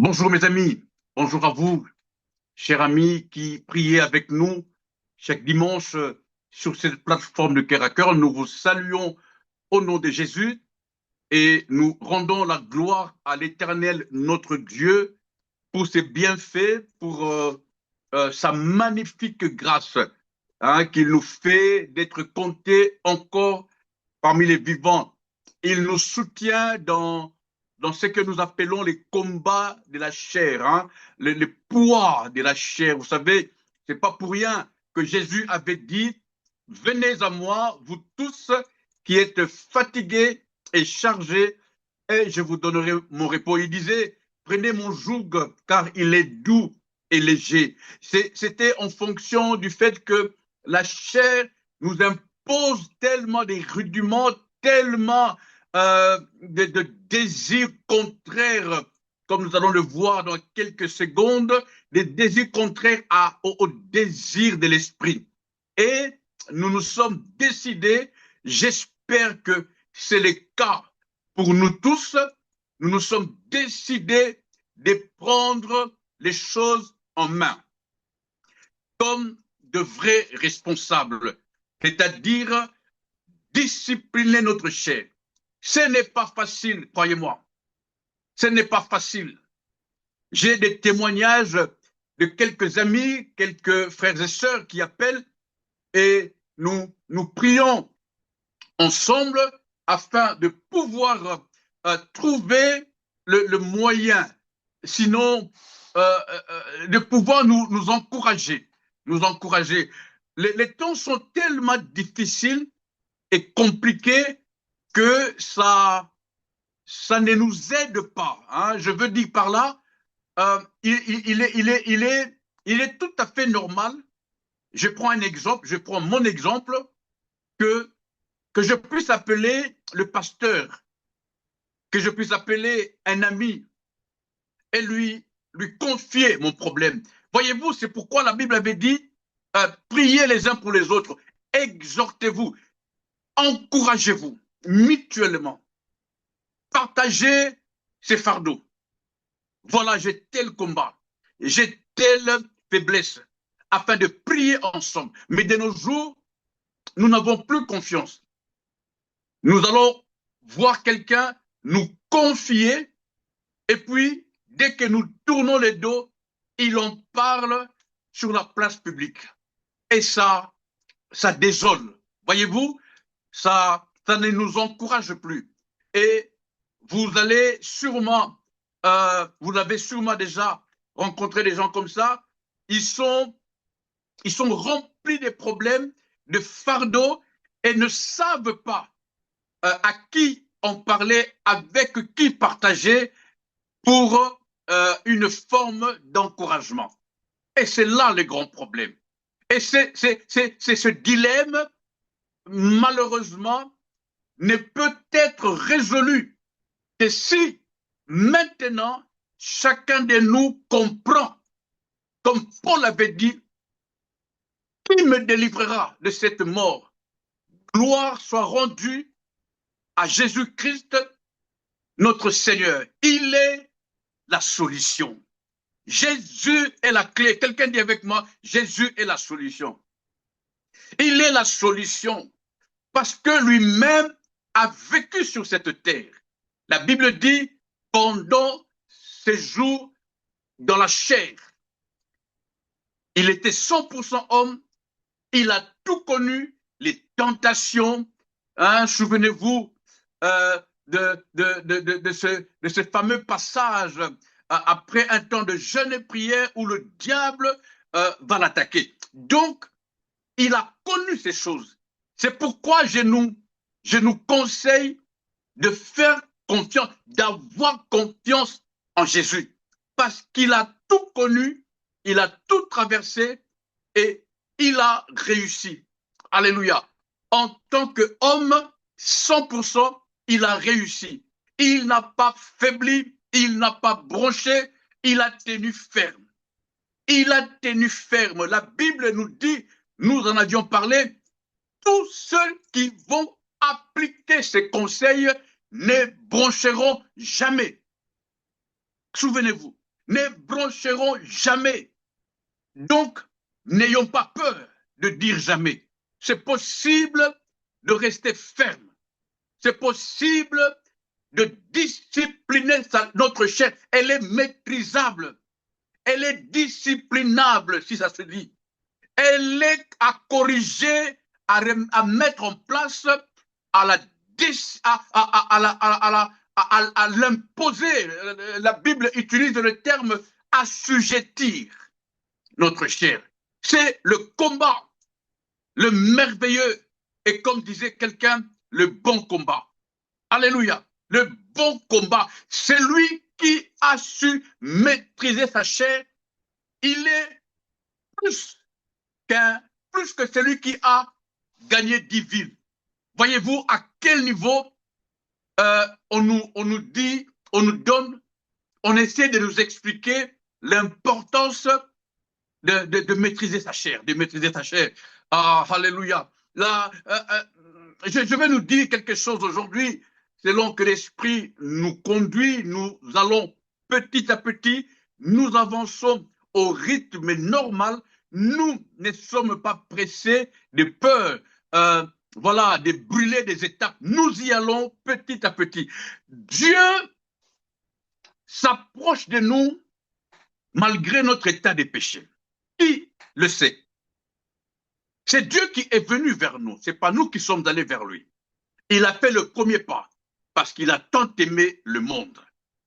Bonjour mes amis, bonjour à vous, chers amis qui priez avec nous chaque dimanche sur cette plateforme de Cœur à Cœur. Nous vous saluons au nom de Jésus et nous rendons la gloire à l'Éternel, notre Dieu, pour ses bienfaits, pour sa magnifique grâce qu'il nous fait d'être comptés encore parmi les vivants. Il nous soutient dans ce que nous appelons les combats de la chair, le poids de la chair. Vous savez, c'est pas pour rien que Jésus avait dit, venez à moi, vous tous qui êtes fatigués et chargés, et je vous donnerai mon repos. Il disait, prenez mon joug, car il est doux et léger. C'était en fonction du fait que la chair nous impose tellement des rudiments, tellement de désirs contraires, comme nous allons le voir dans quelques secondes, des désirs contraires au désir de l'esprit. Et nous nous sommes décidés, j'espère que c'est le cas pour nous tous, nous nous sommes décidés de prendre les choses en main comme de vrais responsables, c'est-à-dire discipliner notre chair. Ce n'est pas facile, croyez-moi. Ce n'est pas facile. J'ai des témoignages de quelques amis, quelques frères et sœurs qui appellent et nous prions ensemble afin de pouvoir trouver le moyen, sinon de pouvoir nous encourager. Nous encourager. Les temps sont tellement difficiles et compliqués que ça ne nous aide pas. Je veux dire par là, il est tout à fait normal. Je prends un exemple, je prends mon exemple, que, que je puisse appeler le pasteur, que je puisse appeler un ami et lui confier mon problème. Voyez-vous, c'est pourquoi la Bible avait dit, priez les uns pour les autres, exhortez-vous, encouragez-vous mutuellement, partagez ces fardeaux. Voilà, j'ai tel combat, j'ai telle faiblesse, afin de prier ensemble. Mais de nos jours, nous n'avons plus confiance. Nous allons voir quelqu'un nous confier, et puis, dès que nous tournons les dos, il en parle sur la place publique. Et ça désole. Voyez-vous, ça ne nous encourage plus. Et vous allez sûrement, vous avez sûrement déjà rencontré des gens comme ça. Ils sont, ils sont remplis de problèmes, de fardeaux et ne savent pas à qui en parler, avec qui partager pour une forme d'encouragement. Et c'est là le grand problème. Et c'est ce dilemme, malheureusement, ne peut être résolu que si maintenant chacun de nous comprend, comme Paul avait dit, qui me délivrera de cette mort? Gloire soit rendue à Jésus-Christ, notre Seigneur. Il est la solution. Jésus est la clé. Quelqu'un dit avec moi, Jésus est la solution. Il est la solution parce que lui-même a vécu sur cette terre. La Bible dit, pendant ses jours dans la chair, il était 100% homme, il a tout connu, les tentations. Souvenez-vous de ce fameux passage après un temps de jeûne et prière où le diable va l'attaquer. Donc, il a connu ces choses. C'est pourquoi je nous conseille de faire confiance, d'avoir confiance en Jésus. Parce qu'il a tout connu, il a tout traversé et il a réussi. Alléluia. En tant qu'homme, 100%, il a réussi. Il n'a pas faibli, il n'a pas bronché, il a tenu ferme. Il a tenu ferme. La Bible nous dit, nous en avions parlé, tous ceux qui vont appliquer ces conseils ne broncheront jamais. Souvenez-vous. ne broncheront jamais. Donc, n'ayons pas peur de dire jamais. C'est possible de rester ferme. C'est possible de discipliner notre chair. Elle est maîtrisable. Elle est disciplinable, si ça se dit. Elle est à corriger, à mettre en place, à l'imposer. La Bible utilise le terme assujettir notre chair. C'est le combat, le merveilleux, et comme disait quelqu'un, le bon combat. Alléluia. Le bon combat. C'est lui qui a su maîtriser sa chair. Il est plus que celui qui a gagné 10 villes. Voyez-vous à quel niveau on nous dit, on nous donne, on essaie de nous expliquer l'importance de maîtriser sa chair, de maîtriser sa chair. Ah, alléluia. Là, je vais nous dire quelque chose aujourd'hui, selon que l'Esprit nous conduit, nous allons petit à petit, nous avançons au rythme normal, nous ne sommes pas pressés de peur, voilà, de brûler des étapes. Nous y allons petit à petit. Dieu s'approche de nous malgré notre état de péché. Qui le sait? C'est Dieu qui est venu vers nous. Ce n'est pas nous qui sommes allés vers lui. Il a fait le premier pas parce qu'il a tant aimé le monde.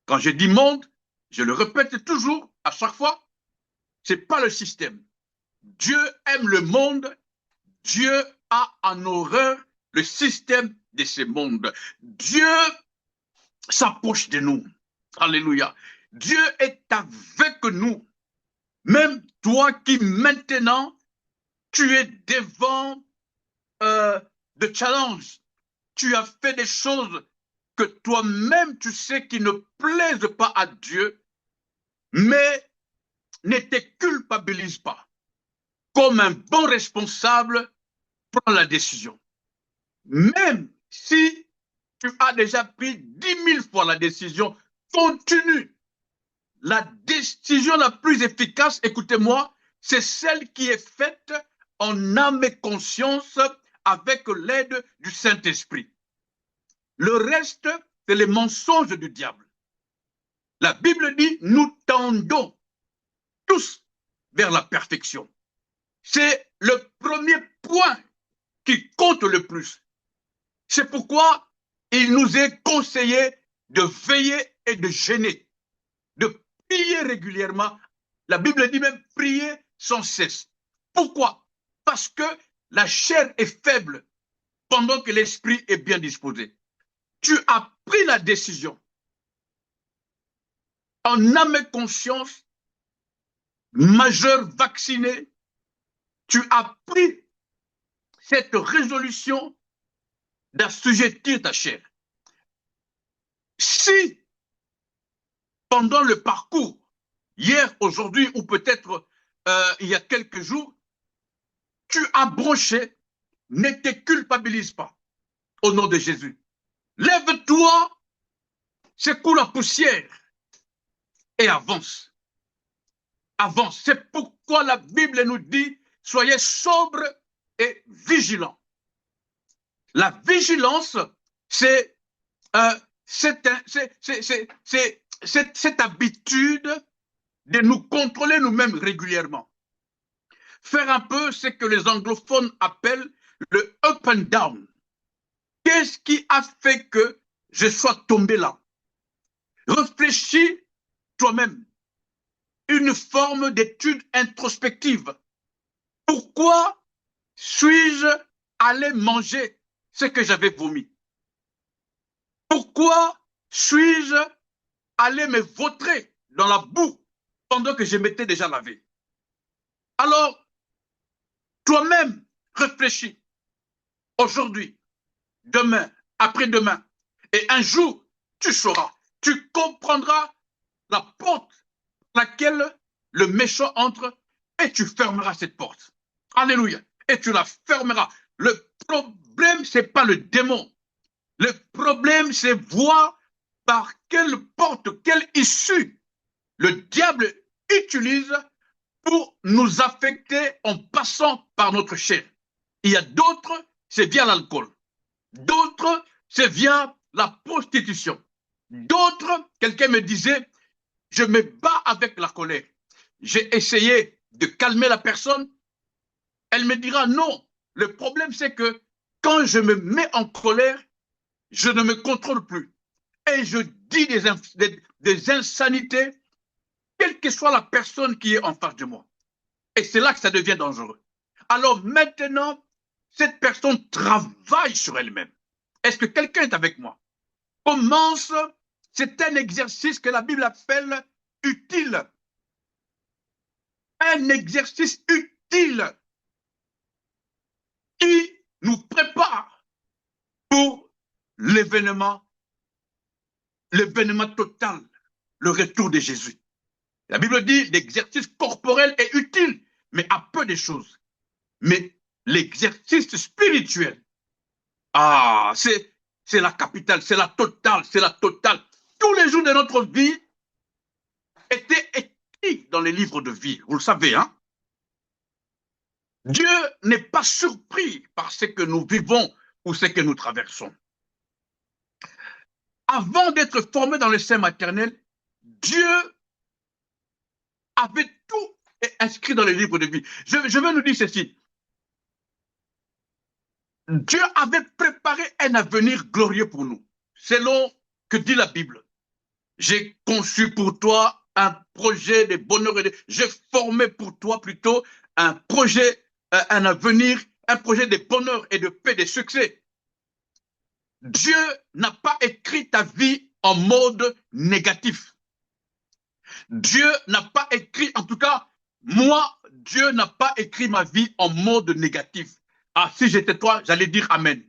Quand je dis monde, je le répète toujours, à chaque fois, ce n'est pas le système. Dieu aime le monde. Dieu a en horreur le système de ce monde. Dieu s'approche de nous. Alléluia. Dieu est avec nous. Même toi qui maintenant, tu es devant de challenge. Tu as fait des choses que toi-même tu sais qui ne plaisent pas à Dieu, mais ne te culpabilise pas. Comme un bon responsable, prends la décision. Même si tu as déjà pris 10 000 fois la décision, continue. La décision la plus efficace, écoutez-moi, c'est celle qui est faite en âme et conscience avec l'aide du Saint-Esprit. Le reste, c'est les mensonges du diable. La Bible dit, nous tendons tous vers la perfection. C'est le premier point qui compte le plus. C'est pourquoi il nous est conseillé de veiller et de jeûner, de prier régulièrement. La Bible dit même prier sans cesse. Pourquoi? Parce que la chair est faible pendant que l'esprit est bien disposé. Tu as pris la décision en âme et conscience, majeur vacciné, tu as pris cette résolution d'assujettir ta chair. Si pendant le parcours, hier, aujourd'hui ou peut-être il y a quelques jours, tu as bronché, ne te culpabilise pas au nom de Jésus. Lève-toi, secoue la poussière et avance. Avance. C'est pourquoi la Bible nous dit, soyez sobres et vigilants. La vigilance, c'est cette habitude de nous contrôler nous-mêmes régulièrement. Faire un peu ce que les anglophones appellent le up and down. Qu'est-ce qui a fait que je sois tombé là? Réfléchis toi-même. Une forme d'étude introspective. Pourquoi suis-je allé manger ce que j'avais vomi? Pourquoi suis-je allé me vautrer dans la boue pendant que je m'étais déjà lavé? Alors, toi-même, réfléchis. Aujourd'hui, demain, après-demain, et un jour, tu sauras, tu comprendras la porte par laquelle le méchant entre et tu fermeras cette porte. Alléluia. Et tu la fermeras. Le problème, ce n'est pas le démon. Le problème, c'est voir par quelle porte, quelle issue le diable utilise pour nous affecter en passant par notre chair. Il y a d'autres, c'est via l'alcool. D'autres, c'est via la prostitution. D'autres, quelqu'un me disait, je me bats avec la colère. J'ai essayé de calmer la personne. Elle me dira non. Le problème, c'est que quand je me mets en colère, je ne me contrôle plus. Et je dis des insanités, quelle que soit la personne qui est en face de moi. Et c'est là que ça devient dangereux. Alors maintenant, cette personne travaille sur elle-même. Est-ce que quelqu'un est avec moi? Commence, c'est un exercice que la Bible appelle utile. Un exercice utile qui nous prépare pour l'événement total, le retour de Jésus. La Bible dit l'exercice corporel est utile, mais à peu de choses. Mais l'exercice spirituel, c'est la capitale, c'est la totale, c'est la totale. Tous les jours de notre vie étaient écrits dans les livres de vie. Vous le savez, hein? Dieu n'est pas surpris par ce que nous vivons ou ce que nous traversons. Avant d'être formé dans le sein maternel, Dieu avait tout inscrit dans les livres de vie. Je veux nous dire ceci. Dieu avait préparé un avenir glorieux pour nous, selon que dit la Bible. J'ai conçu pour toi un projet de bonheur et j'ai formé pour toi plutôt un projet, un avenir, un projet de bonheur et de paix, de succès. Dieu n'a pas écrit ta vie en mode négatif. Dieu n'a pas écrit, en tout cas, moi, Dieu n'a pas écrit ma vie en mode négatif. Ah, si j'étais toi, j'allais dire Amen.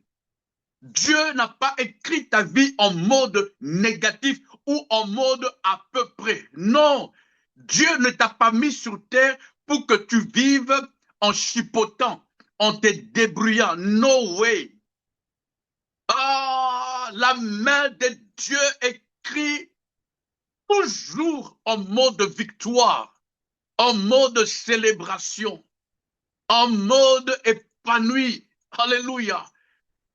Dieu n'a pas écrit ta vie en mode négatif ou en mode à peu près. Non, Dieu ne t'a pas mis sur terre pour que tu vives en chipotant, en te débrouillant. No way. Ah, la main de Dieu écrit toujours en mode victoire, en mode célébration, en mode épanoui. Alléluia.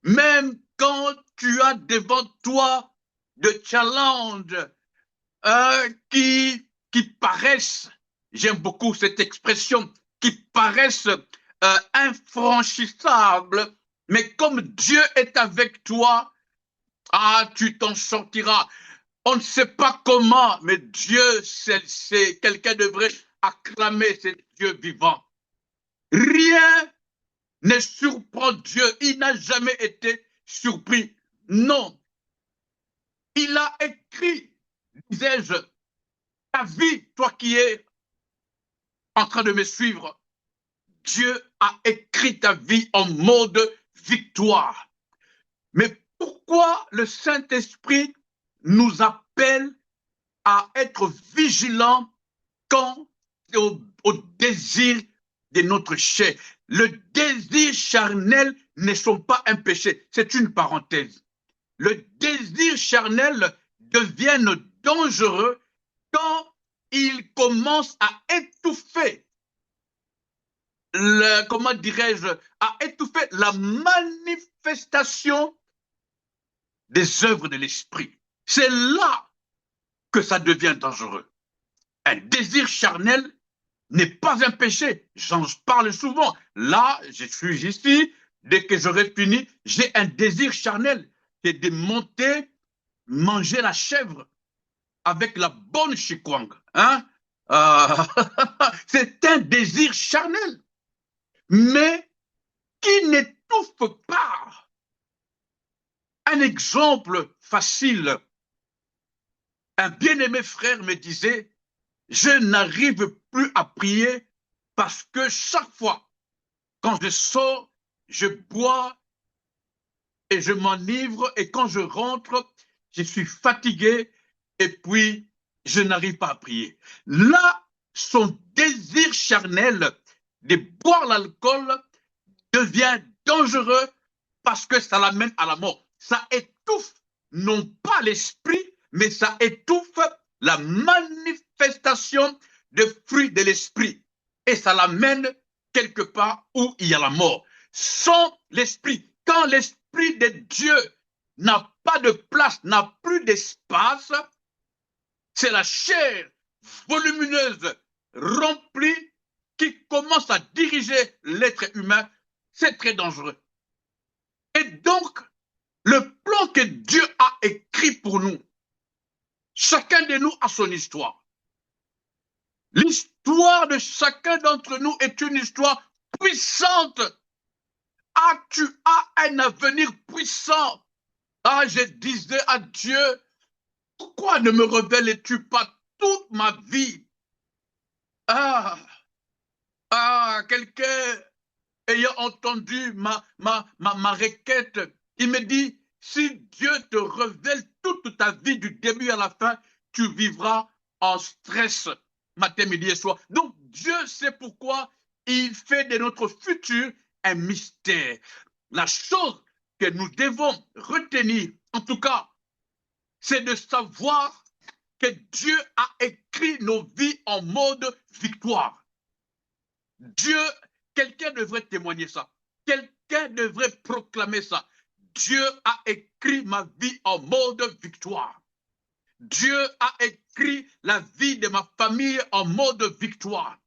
Même quand tu as devant toi des challenges qui paraissent, j'aime beaucoup cette expression, qui paraissent infranchissables, mais comme Dieu est avec toi, tu t'en sortiras. On ne sait pas comment, mais Dieu, c'est quelqu'un devrait acclamer ce Dieu vivant. Rien ne surprend Dieu. Il n'a jamais été surpris. Non. Il a écrit, disais-je, ta vie, toi qui es en train de me suivre. Dieu a écrit ta vie en mode victoire. Mais pourquoi le Saint-Esprit nous appelle à être vigilants quant au désir de notre chair? Le désir charnel ne sont pas un péché, c'est une parenthèse. Le désir charnel devient dangereux quand il commence à étouffer, comment dirais-je, à étouffer la manifestation des œuvres de l'esprit. C'est là que ça devient dangereux. Un désir charnel n'est pas un péché. J'en parle souvent. Là, je suis ici. Dès que j'aurai fini, j'ai un désir charnel. C'est de monter, manger la chèvre avec la bonne chikwang. Hein? C'est un désir charnel. Mais qui n'étouffe pas. Un exemple facile. Un bien-aimé frère me disait, je n'arrive plus à prier parce que chaque fois, quand je sors, je bois et je m'enivre et quand je rentre, je suis fatigué et puis je n'arrive pas à prier. Là, son désir charnel de boire l'alcool devient dangereux parce que ça l'amène à la mort. Ça étouffe non pas l'esprit, mais ça étouffe la manifestation manifestation des fruits de l'esprit. Et ça l'amène quelque part où il y a la mort. Sans l'esprit, quand l'esprit de Dieu n'a pas de place, n'a plus d'espace, c'est la chair volumineuse, remplie, qui commence à diriger l'être humain. C'est très dangereux. Et donc, le plan que Dieu a écrit pour nous, chacun de nous a son histoire. L'histoire de chacun d'entre nous est une histoire puissante. Ah, tu as un avenir puissant. Ah, je disais à Dieu, pourquoi ne me révèles-tu pas toute ma vie? Ah, quelqu'un ayant entendu ma requête, il me dit, si Dieu te révèle toute ta vie du début à la fin, tu vivras en stress matin, midi et soir. Donc Dieu sait pourquoi il fait de notre futur un mystère. La chose que nous devons retenir, en tout cas, c'est de savoir que Dieu a écrit nos vies en mode victoire. Dieu, quelqu'un devrait témoigner ça. Quelqu'un devrait proclamer ça. Dieu a écrit ma vie en mode victoire. Dieu a écrit la vie de ma famille en mode victoire.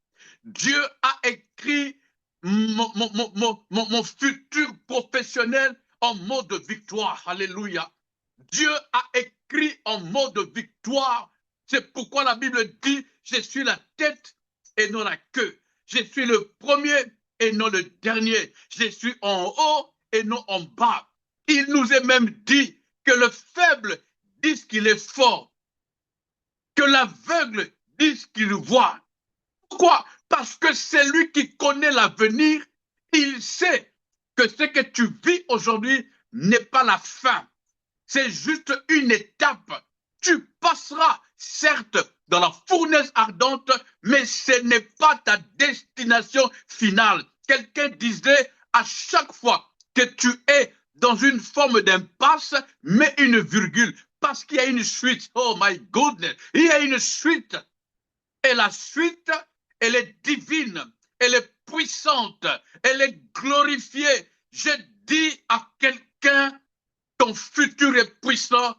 Dieu a écrit mon futur professionnel en mode victoire. Alléluia. Dieu a écrit en mode victoire. C'est pourquoi la Bible dit, je suis la tête et non la queue. Je suis le premier et non le dernier. Je suis en haut et non en bas. Il nous est même dit que le faible dise qu'il est fort, que l'aveugle dise qu'il voit. Pourquoi? Parce que c'est lui qui connaît l'avenir. Il sait que ce que tu vis aujourd'hui n'est pas la fin. C'est juste une étape. Tu passeras, certes, dans la fournaise ardente, mais ce n'est pas ta destination finale. Quelqu'un disait, à chaque fois que tu es dans une forme d'impasse, mets une virgule, parce qu'il y a une suite. Oh my goodness, il y a une suite. Et la suite, elle est divine, elle est puissante, elle est glorifiée. Je dis à quelqu'un, ton futur est puissant,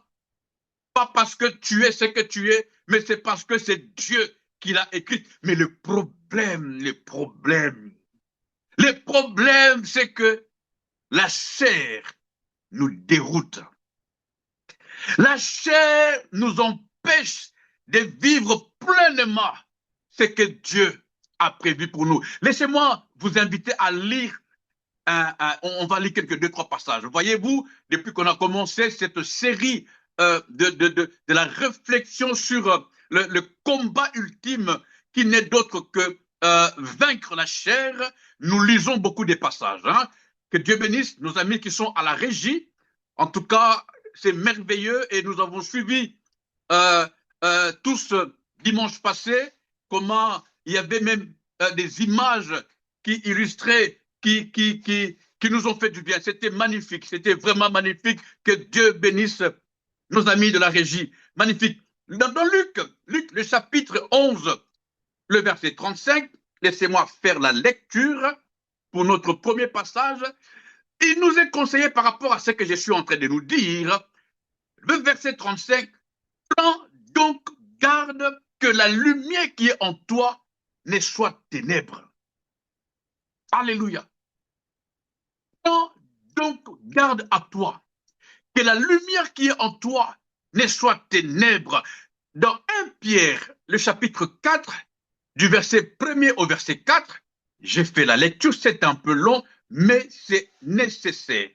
pas parce que tu es ce que tu es, mais c'est parce que c'est Dieu qui l'a écrit. Mais le problème, c'est que la chair nous déroute. La chair nous empêche de vivre pleinement ce que Dieu a prévu pour nous. Laissez-moi vous inviter à lire on va lire quelques 2-3 passages. Voyez-vous, depuis qu'on a commencé cette série de la réflexion sur le combat ultime qui n'est d'autre que vaincre la chair, nous lisons beaucoup de passages. Hein. Que Dieu bénisse nos amis qui sont à la régie. En tout cas, c'est merveilleux et nous avons suivi tous dimanche passé comment il y avait même des images qui illustraient qui nous ont fait du bien. C'était magnifique, c'était vraiment magnifique. Que Dieu bénisse nos amis de la régie. Magnifique. Dans Luc, le chapitre 11, le verset 35, laissez-moi faire la lecture pour notre premier passage. Il nous est conseillé par rapport à ce que je suis en train de nous dire, le verset 35, prends donc garde que la lumière qui est en toi ne soit ténèbres. Alléluia. Prends donc garde à toi, que la lumière qui est en toi ne soit ténèbres. Dans 1 Pierre, le chapitre 4, du verset 1er au verset 4, j'ai fait la lecture, c'est un peu long, mais c'est nécessaire.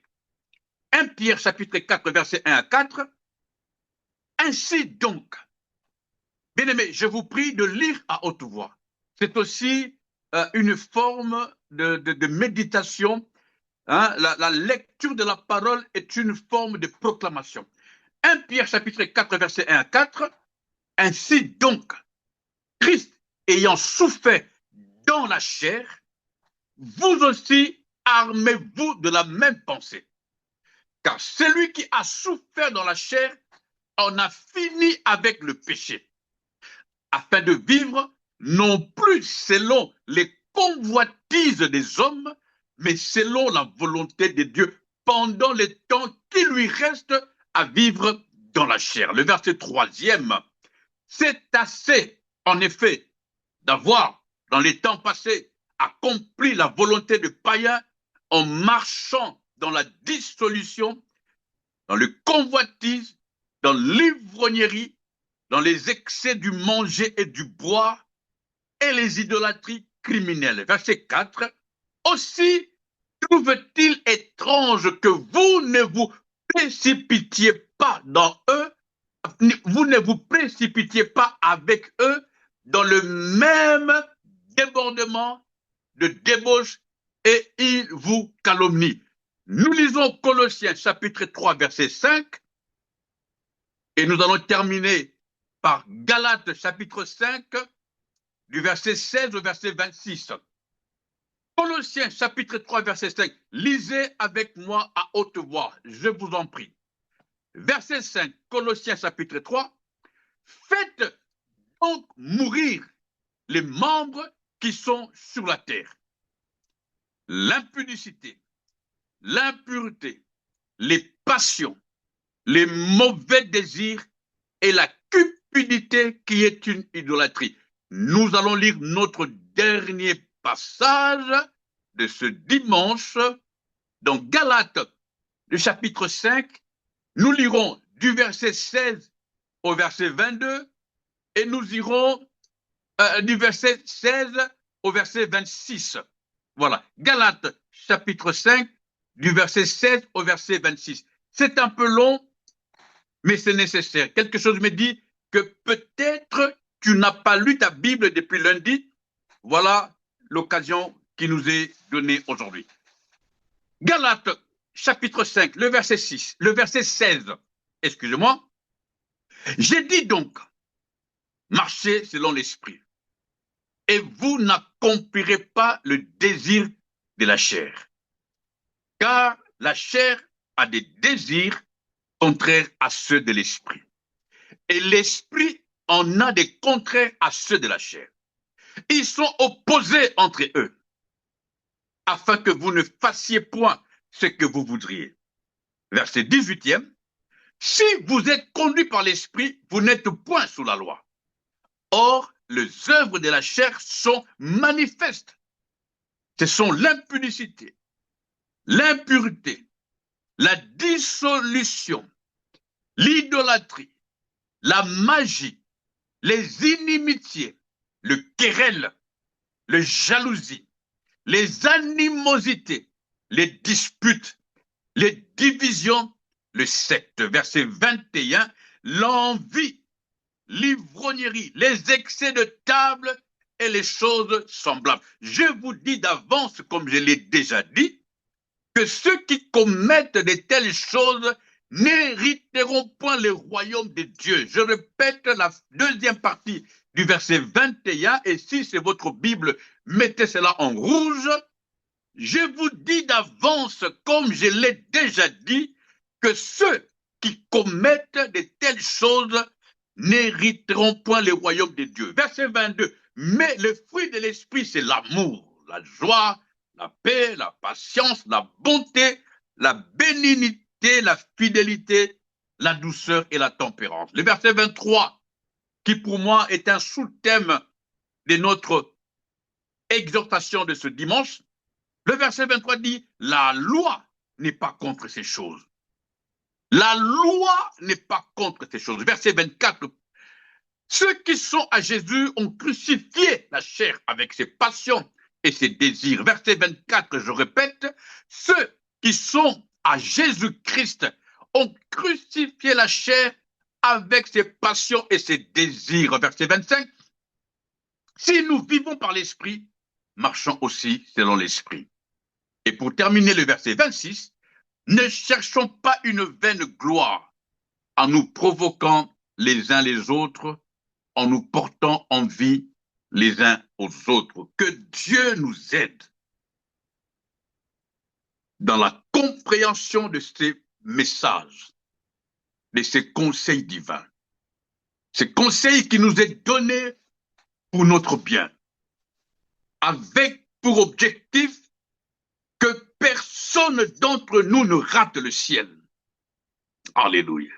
1 Pierre, chapitre 4, verset 1 à 4. Ainsi donc, bien-aimés, je vous prie de lire à haute voix. C'est aussi une forme de méditation. Hein, la lecture de la parole est une forme de proclamation. 1 Pierre chapitre 4, verset 1 à 4. Ainsi donc, Christ ayant souffert dans la chair, vous aussi armez-vous de la même pensée. Car celui qui a souffert dans la chair en a fini avec le péché, afin de vivre non plus selon les convoitises des hommes, mais selon la volonté de Dieu pendant les temps qui lui restent à vivre dans la chair. Le verset 3e, c'est assez, en effet, d'avoir, dans les temps passés, accompli la volonté de païens en marchant dans la dissolution, dans le convoitise, dans l'ivrognerie, dans les excès du manger et du boire et les idolâtries criminelles. Verset 4. Aussi trouve-t-il étrange que vous ne vous précipitiez pas dans eux, vous ne vous précipitiez pas avec eux dans le même débordement de débauche et ils vous calomnient. Nous lisons Colossiens chapitre 3 verset 5 et nous allons terminer par Galates chapitre 5 du verset 16 au verset 26. Colossiens chapitre 3 verset 5. Lisez avec moi à haute voix, je vous en prie. Verset 5, Colossiens chapitre 3. Faites donc mourir les membres qui sont sur la terre. L'impudicité, l'impureté, les passions, les mauvais désirs et la cupidité qui est une idolâtrie. Nous allons lire notre dernier passage de ce dimanche dans Galates, le chapitre 5. Nous lirons du verset 16 au verset 22 et nous irons du verset 16 au verset 26. Voilà, Galates chapitre 5 du verset 16 au verset 26. C'est un peu long, mais c'est nécessaire. Quelque chose me dit que peut-être tu n'as pas lu ta Bible depuis lundi. Voilà l'occasion qui nous est donnée aujourd'hui. Galates chapitre 5, le verset 6, le verset 16. Excusez-moi. J'ai dit donc, marchez selon l'esprit, et vous n'accomplirez pas le désir de la chair. Car la chair a des désirs contraires à ceux de l'esprit. Et l'esprit en a des contraires à ceux de la chair. Ils sont opposés entre eux, afin que vous ne fassiez point ce que vous voudriez. Verset 18e. Si vous êtes conduits par l'esprit, vous n'êtes point sous la loi. Or, les œuvres de la chair sont manifestes. Ce sont l'impudicité, l'impureté, la dissolution, l'idolâtrie, la magie, les inimitiés, le querelle, le jalousie, les animosités, les disputes, les divisions, le secte. Verset 21, l'envie, l'ivrognerie, les excès de table et les choses semblables. Je vous dis d'avance, comme je l'ai déjà dit, que ceux qui commettent de telles choses n'hériteront point le royaume de Dieu. Je répète la deuxième partie du verset 21, et si c'est votre Bible, mettez cela en rouge. Je vous dis d'avance, comme je l'ai déjà dit, que ceux qui commettent de telles choses n'hériteront point le royaume de Dieu. Verset 22, mais le fruit de l'esprit, c'est l'amour, la joie, la paix, la patience, la bonté, la bénignité, la fidélité, la douceur et la tempérance. Le verset 23, qui pour moi est un sous-thème de notre exhortation de ce dimanche, le verset 23 dit, la loi n'est pas contre ces choses. La loi n'est pas contre ces choses. Verset 24, ceux qui sont à Jésus ont crucifié la chair avec ses passions et ses désirs. Verset 24, je répète, ceux qui sont à Jésus-Christ ont crucifié la chair avec ses passions et ses désirs. Verset 25, si nous vivons par l'esprit, marchons aussi selon l'esprit. Et pour terminer le verset 26, ne cherchons pas une vaine gloire en nous provoquant les uns les autres, en nous portant envie les uns aux autres. Que Dieu nous aide dans la compréhension de ces messages, de ces conseils divins. Ces conseils qui nous est donnés pour notre bien, avec pour objectif que personne d'entre nous ne rate le ciel. Alléluia.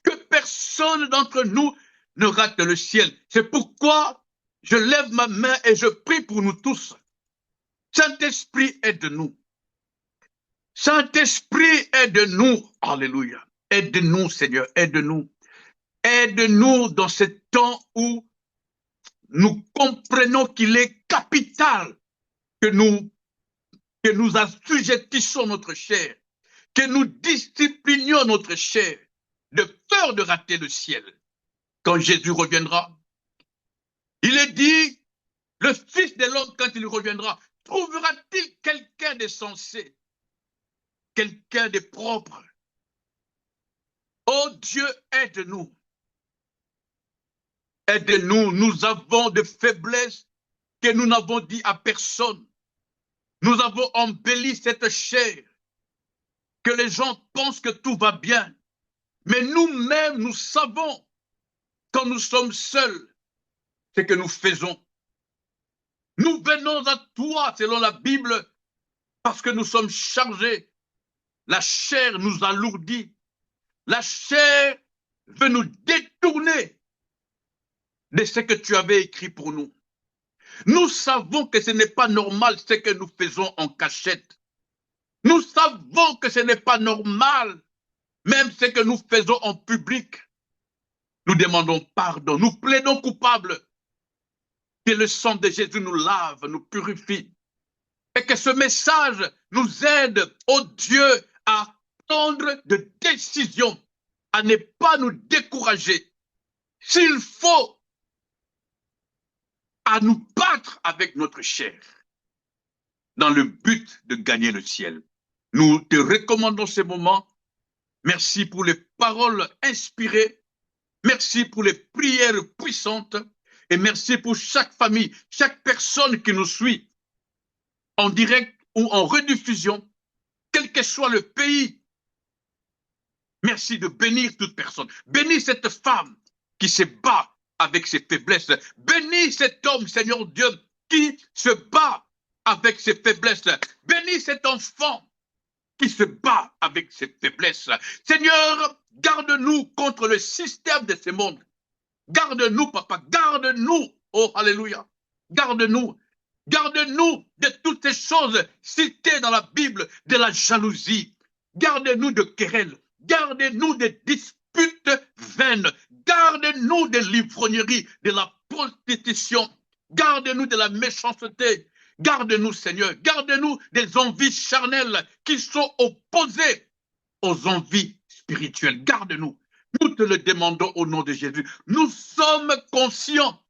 Que personne d'entre nous ne rate le ciel. C'est pourquoi je lève ma main et je prie pour nous tous. Saint-Esprit, aide-nous. Saint-Esprit, aide-nous. Alléluia. Aide-nous, Seigneur, aide-nous. Aide-nous dans ce temps où nous comprenons qu'il est capital que nous assujettissons notre chair, que nous disciplinions notre chair, de peur de rater le ciel. Quand Jésus reviendra, il est dit, le Fils de l'homme, quand il reviendra, trouvera-t-il quelqu'un de sensé, quelqu'un de propre? Oh Dieu, aide-nous. Aide-nous, nous avons des faiblesses que nous n'avons dit à personne. Nous avons embelli cette chair, que les gens pensent que tout va bien. Mais nous-mêmes, nous savons, quand nous sommes seuls, ce que nous faisons. Nous venons à toi, selon la Bible, parce que nous sommes chargés. La chair nous alourdit. La chair veut nous détourner de ce que tu avais écrit pour nous. Nous savons que ce n'est pas normal ce que nous faisons en cachette. Nous savons que ce n'est pas normal, même ce que nous faisons en public. Nous demandons pardon, nous plaidons coupables. Que le sang de Jésus nous lave, nous purifie. Et que ce message nous aide, oh Dieu, à prendre de décisions, à ne pas nous décourager. S'il faut, à nous battre avec notre chair, dans le but de gagner le ciel. Nous te recommandons ces moments. Merci pour les paroles inspirées. Merci pour les prières puissantes. Et merci pour chaque famille, chaque personne qui nous suit, en direct ou en rediffusion, quel que soit le pays. Merci de bénir toute personne. Bénis cette femme qui se bat avec ses faiblesses. Bénis cet homme, Seigneur Dieu, qui se bat avec ses faiblesses. Bénis cet enfant qui se bat avec ses faiblesses. Seigneur, garde-nous contre le système de ce monde. Garde-nous, papa, garde-nous. Oh, alléluia. Garde-nous. Garde-nous de toutes ces choses citées dans la Bible, de la jalousie. Garde-nous de querelles. Garde-nous des disputes vaines. Garde-nous de l'ivrognerie, de la prostitution. Garde-nous de la méchanceté. Garde-nous, Seigneur. Garde-nous des envies charnelles qui sont opposées aux envies spirituelles. Garde-nous. Nous te le demandons au nom de Jésus. Nous sommes conscients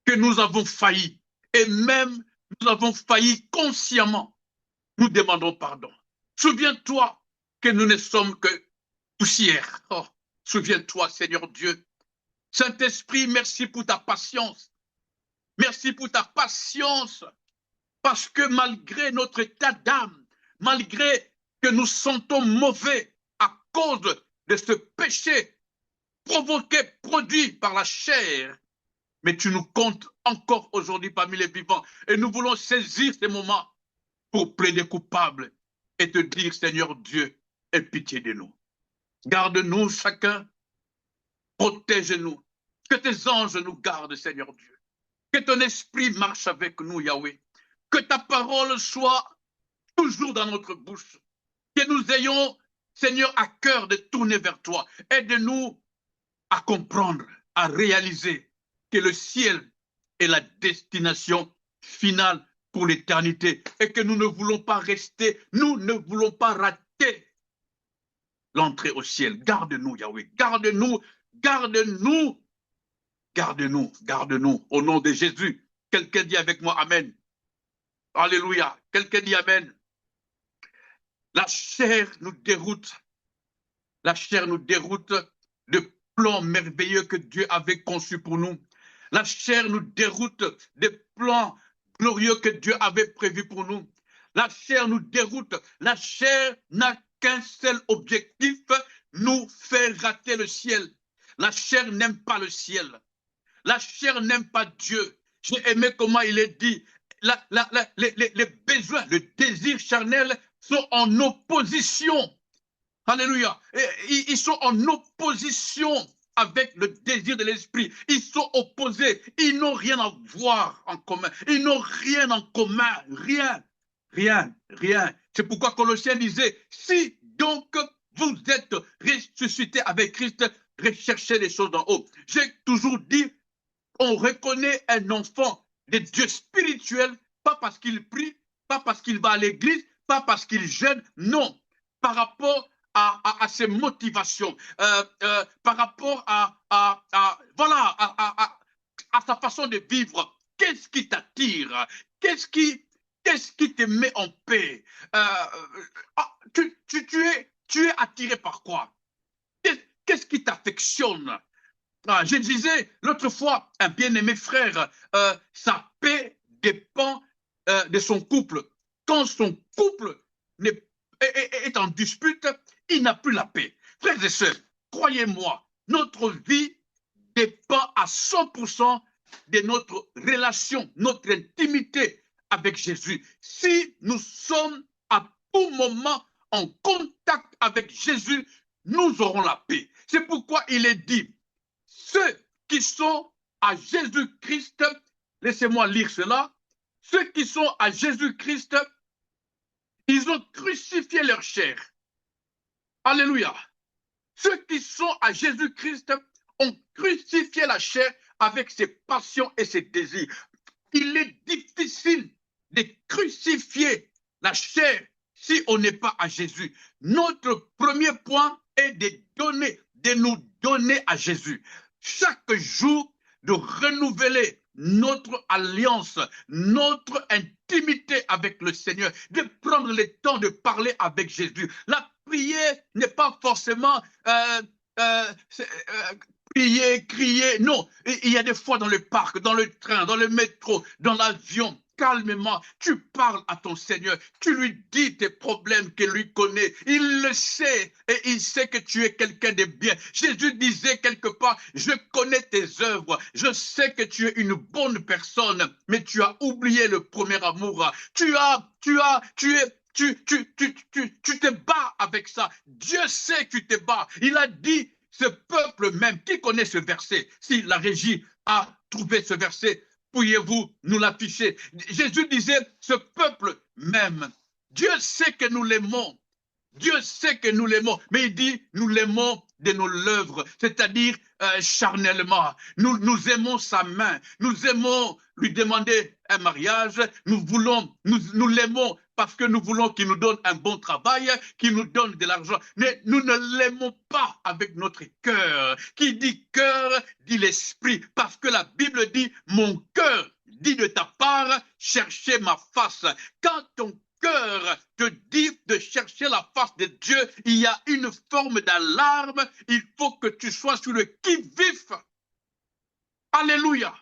que nous avons failli. Et même, nous avons failli consciemment. Nous demandons pardon. Souviens-toi que nous ne sommes que poussière. Oh, souviens-toi, Seigneur Dieu. Saint-Esprit, merci pour ta patience. Merci pour ta patience. Parce que malgré notre état d'âme, malgré que nous sentons mauvais à cause de ce péché provoqué, produit par la chair, mais tu nous comptes encore aujourd'hui parmi les vivants. Et nous voulons saisir ces moments pour plaider coupable et te dire, Seigneur Dieu, aie pitié de nous. Garde-nous chacun, protège-nous. Que tes anges nous gardent, Seigneur Dieu. Que ton esprit marche avec nous, Yahweh. Que ta parole soit toujours dans notre bouche. Que nous ayons, Seigneur, à cœur de tourner vers toi. Aide-nous à comprendre, à réaliser que le ciel est la destination finale pour l'éternité et que nous ne voulons pas rester, nous ne voulons pas rater l'entrée au ciel. Garde-nous, Yahweh, garde-nous, garde-nous, garde-nous, garde-nous. Au nom de Jésus, quelqu'un dit avec moi Amen. Alléluia, quelqu'un dit Amen. La chair nous déroute. La chair nous déroute de plans merveilleux que Dieu avait conçus pour nous. La chair nous déroute des plans glorieux que Dieu avait prévus pour nous. La chair nous déroute. La chair n'a qu'un seul objectif, nous faire rater le ciel. La chair n'aime pas le ciel. La chair n'aime pas Dieu. J'ai aimé comment il est dit. Les besoins, le désir charnel sont en opposition. Alléluia. Ils sont en opposition avec le désir de l'esprit. Ils sont opposés. Ils n'ont rien à voir en commun. Ils n'ont rien en commun. Rien. Rien. Rien. C'est pourquoi Colossiens disait, si donc vous êtes ressuscité avec Christ, recherchez les choses d'en haut. J'ai toujours dit, on reconnaît un enfant de Dieu spirituel, pas parce qu'il prie, pas parce qu'il va à l'église, pas parce qu'il jeûne, non, par rapport à ses motivations, par rapport voilà, à sa façon de vivre. Qu'est-ce qui t'attire? Qu'est-ce qui te met en paix? Tu es attiré par quoi? Qu'est-ce qui t'affectionne? Je disais l'autre fois, un bien-aimé frère, sa paix dépend de son couple. Quand son couple est en dispute, il n'a plus la paix. Frères et sœurs, croyez-moi, notre vie dépend à 100% de notre relation, notre intimité avec Jésus. Si nous sommes à tout moment en contact avec Jésus, nous aurons la paix. C'est pourquoi il est dit, ceux qui sont à Jésus-Christ, laissez-moi lire cela, ceux qui sont à Jésus-Christ, ils ont crucifié leur chair. Alléluia. Ceux qui sont à Jésus-Christ ont crucifié la chair avec ses passions et ses désirs. Il est difficile de crucifier la chair si on n'est pas à Jésus. Notre premier point est de nous donner à Jésus. Chaque jour, de renouveler notre alliance, notre intimité avec le Seigneur, de prendre le temps de parler avec Jésus. La prière n'est pas forcément prier, crier. Non, il y a des fois dans le parc, dans le train, dans le métro, dans l'avion, calmement, tu parles à ton Seigneur, tu lui dis tes problèmes qu'il lui connaît, il le sait et il sait que tu es quelqu'un de bien. Jésus disait quelque part, je connais tes œuvres, je sais que tu es une bonne personne, mais tu as oublié le premier amour. Tu te bats avec ça. Dieu sait que tu te bats. Il a dit, ce peuple même, qui connaît ce verset? Si la régie a trouvé ce verset, pourriez-vous nous l'afficher? Jésus disait, ce peuple même, Dieu sait que nous l'aimons. Dieu sait que nous l'aimons, mais il dit, nous l'aimons de nos lèvres, c'est-à-dire charnellement. Nous aimons sa main, nous aimons lui demander un mariage, nous l'aimons parce que nous voulons qu'il nous donne un bon travail, qu'il nous donne de l'argent, mais nous ne l'aimons pas avec notre cœur. Qui dit cœur, dit l'esprit, parce que la Bible dit, mon cœur dit de ta part, cherchez ma face. Quand ton cœur te dit de chercher la face de Dieu, il y a une forme d'alarme, il faut que tu sois sur le qui-vif. Alléluia.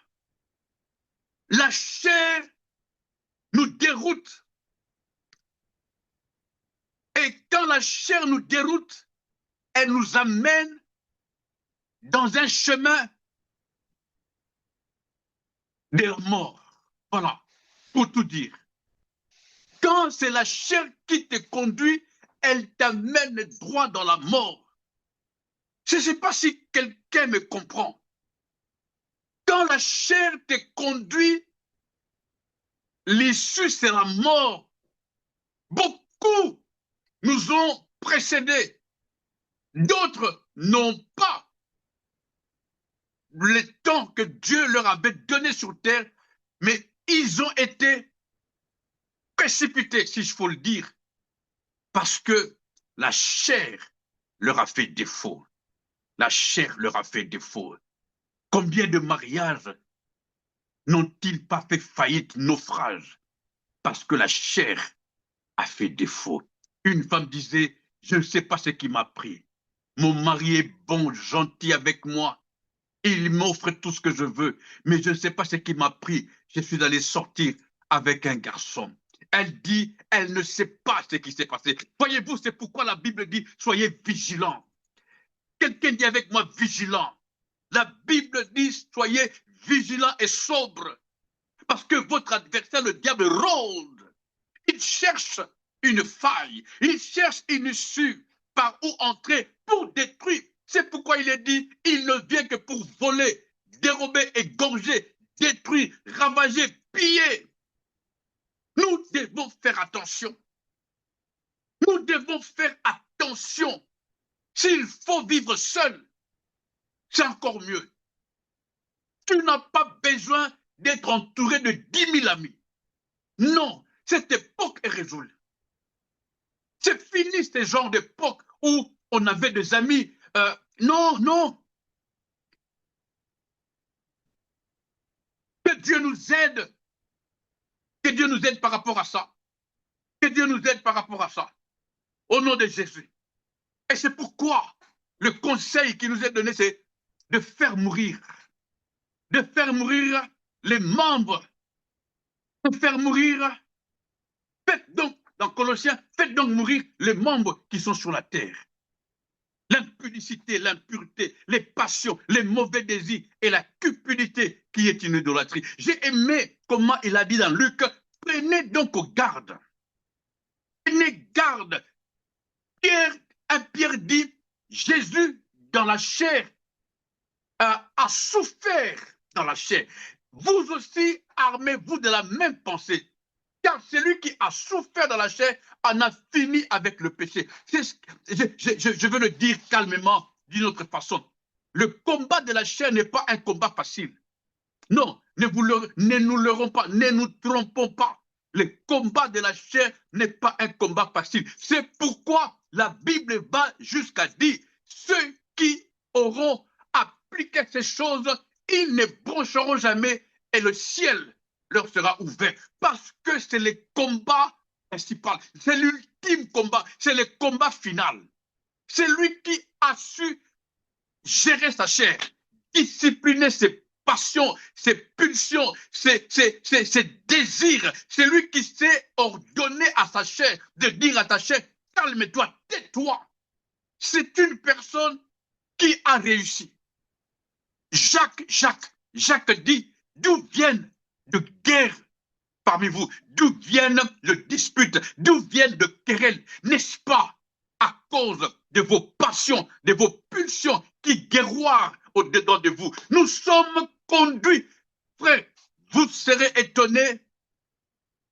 La chair nous déroute. Et quand la chair nous déroute, elle nous amène dans un chemin de la mort. Voilà, pour tout dire. Quand c'est la chair qui te conduit, elle t'amène droit dans la mort. Je ne sais pas si quelqu'un me comprend. Quand la chair te conduit, l'issue c'est la mort. Beaucoup nous ont précédés. D'autres n'ont pas le temps que Dieu leur avait donné sur terre, mais ils ont été précipités, si je faut le dire, parce que la chair leur a fait défaut. La chair leur a fait défaut. Combien de mariages n'ont-ils pas fait faillite, naufrage, parce que la chair a fait défaut? Une femme disait, je ne sais pas ce qui m'a pris. Mon mari est bon, gentil avec moi. Il m'offre tout ce que je veux, mais je ne sais pas ce qui m'a pris. Je suis allé sortir avec un garçon. Elle dit, elle ne sait pas ce qui s'est passé. Voyez-vous, c'est pourquoi la Bible dit, soyez vigilants. Quelqu'un dit avec moi, vigilant. La Bible dit, soyez vigilant et sobre, parce que votre adversaire, le diable, rôde. Il cherche une faille, il cherche une issue par où entrer pour détruire. C'est pourquoi il est dit, il ne vient que pour voler, dérober, égorger, détruire, ravager, piller. Nous devons faire attention. Nous devons faire attention. S'il faut vivre seul, c'est encore mieux. Tu n'as pas besoin d'être entouré de 10 000 amis. Non, cette époque est résolue. C'est fini ce genre d'époque où on avait des amis. Non, non. Que Dieu nous aide. Que Dieu nous aide par rapport à ça. Que Dieu nous aide par rapport à ça. Au nom de Jésus. Et c'est pourquoi le conseil qui nous est donné, c'est de faire mourir. De faire mourir les membres. De faire mourir. Faites donc, dans Colossiens, faites donc mourir les membres qui sont sur la terre. L'impudicité, l'impureté, les passions, les mauvais désirs et la cupidité qui est une idolâtrie. J'ai aimé comment il a dit dans Luc, prenez donc garde. Prenez garde. Pierre dit, Jésus dans la chair a souffert dans la chair. Vous aussi, armez-vous de la même pensée. Car celui qui a souffert dans la chair en a fini avec le péché. Je veux le dire calmement, d'une autre façon. Le combat de la chair n'est pas un combat facile. Non, ne nous leurrons pas, ne nous trompons pas. Le combat de la chair n'est pas un combat facile. C'est pourquoi la Bible va jusqu'à dire, ceux qui auront appliqué ces choses, ils ne broncheront jamais et le ciel leur sera ouvert. Parce que c'est le combat principal, c'est l'ultime combat, c'est le combat final. C'est lui qui a su gérer sa chair, discipliner ses passions, ses pulsions, ses désirs. C'est lui qui s'est ordonné à sa chair de dire à ta chair, calme-toi, tais-toi. C'est une personne qui a réussi. Jacques dit, d'où viennent de guerre parmi vous, d'où viennent de disputes, d'où viennent de querelles, n'est-ce pas à cause de vos passions, de vos pulsions qui guerroient au-dedans de vous. Nous sommes conduits, frère, vous serez étonnés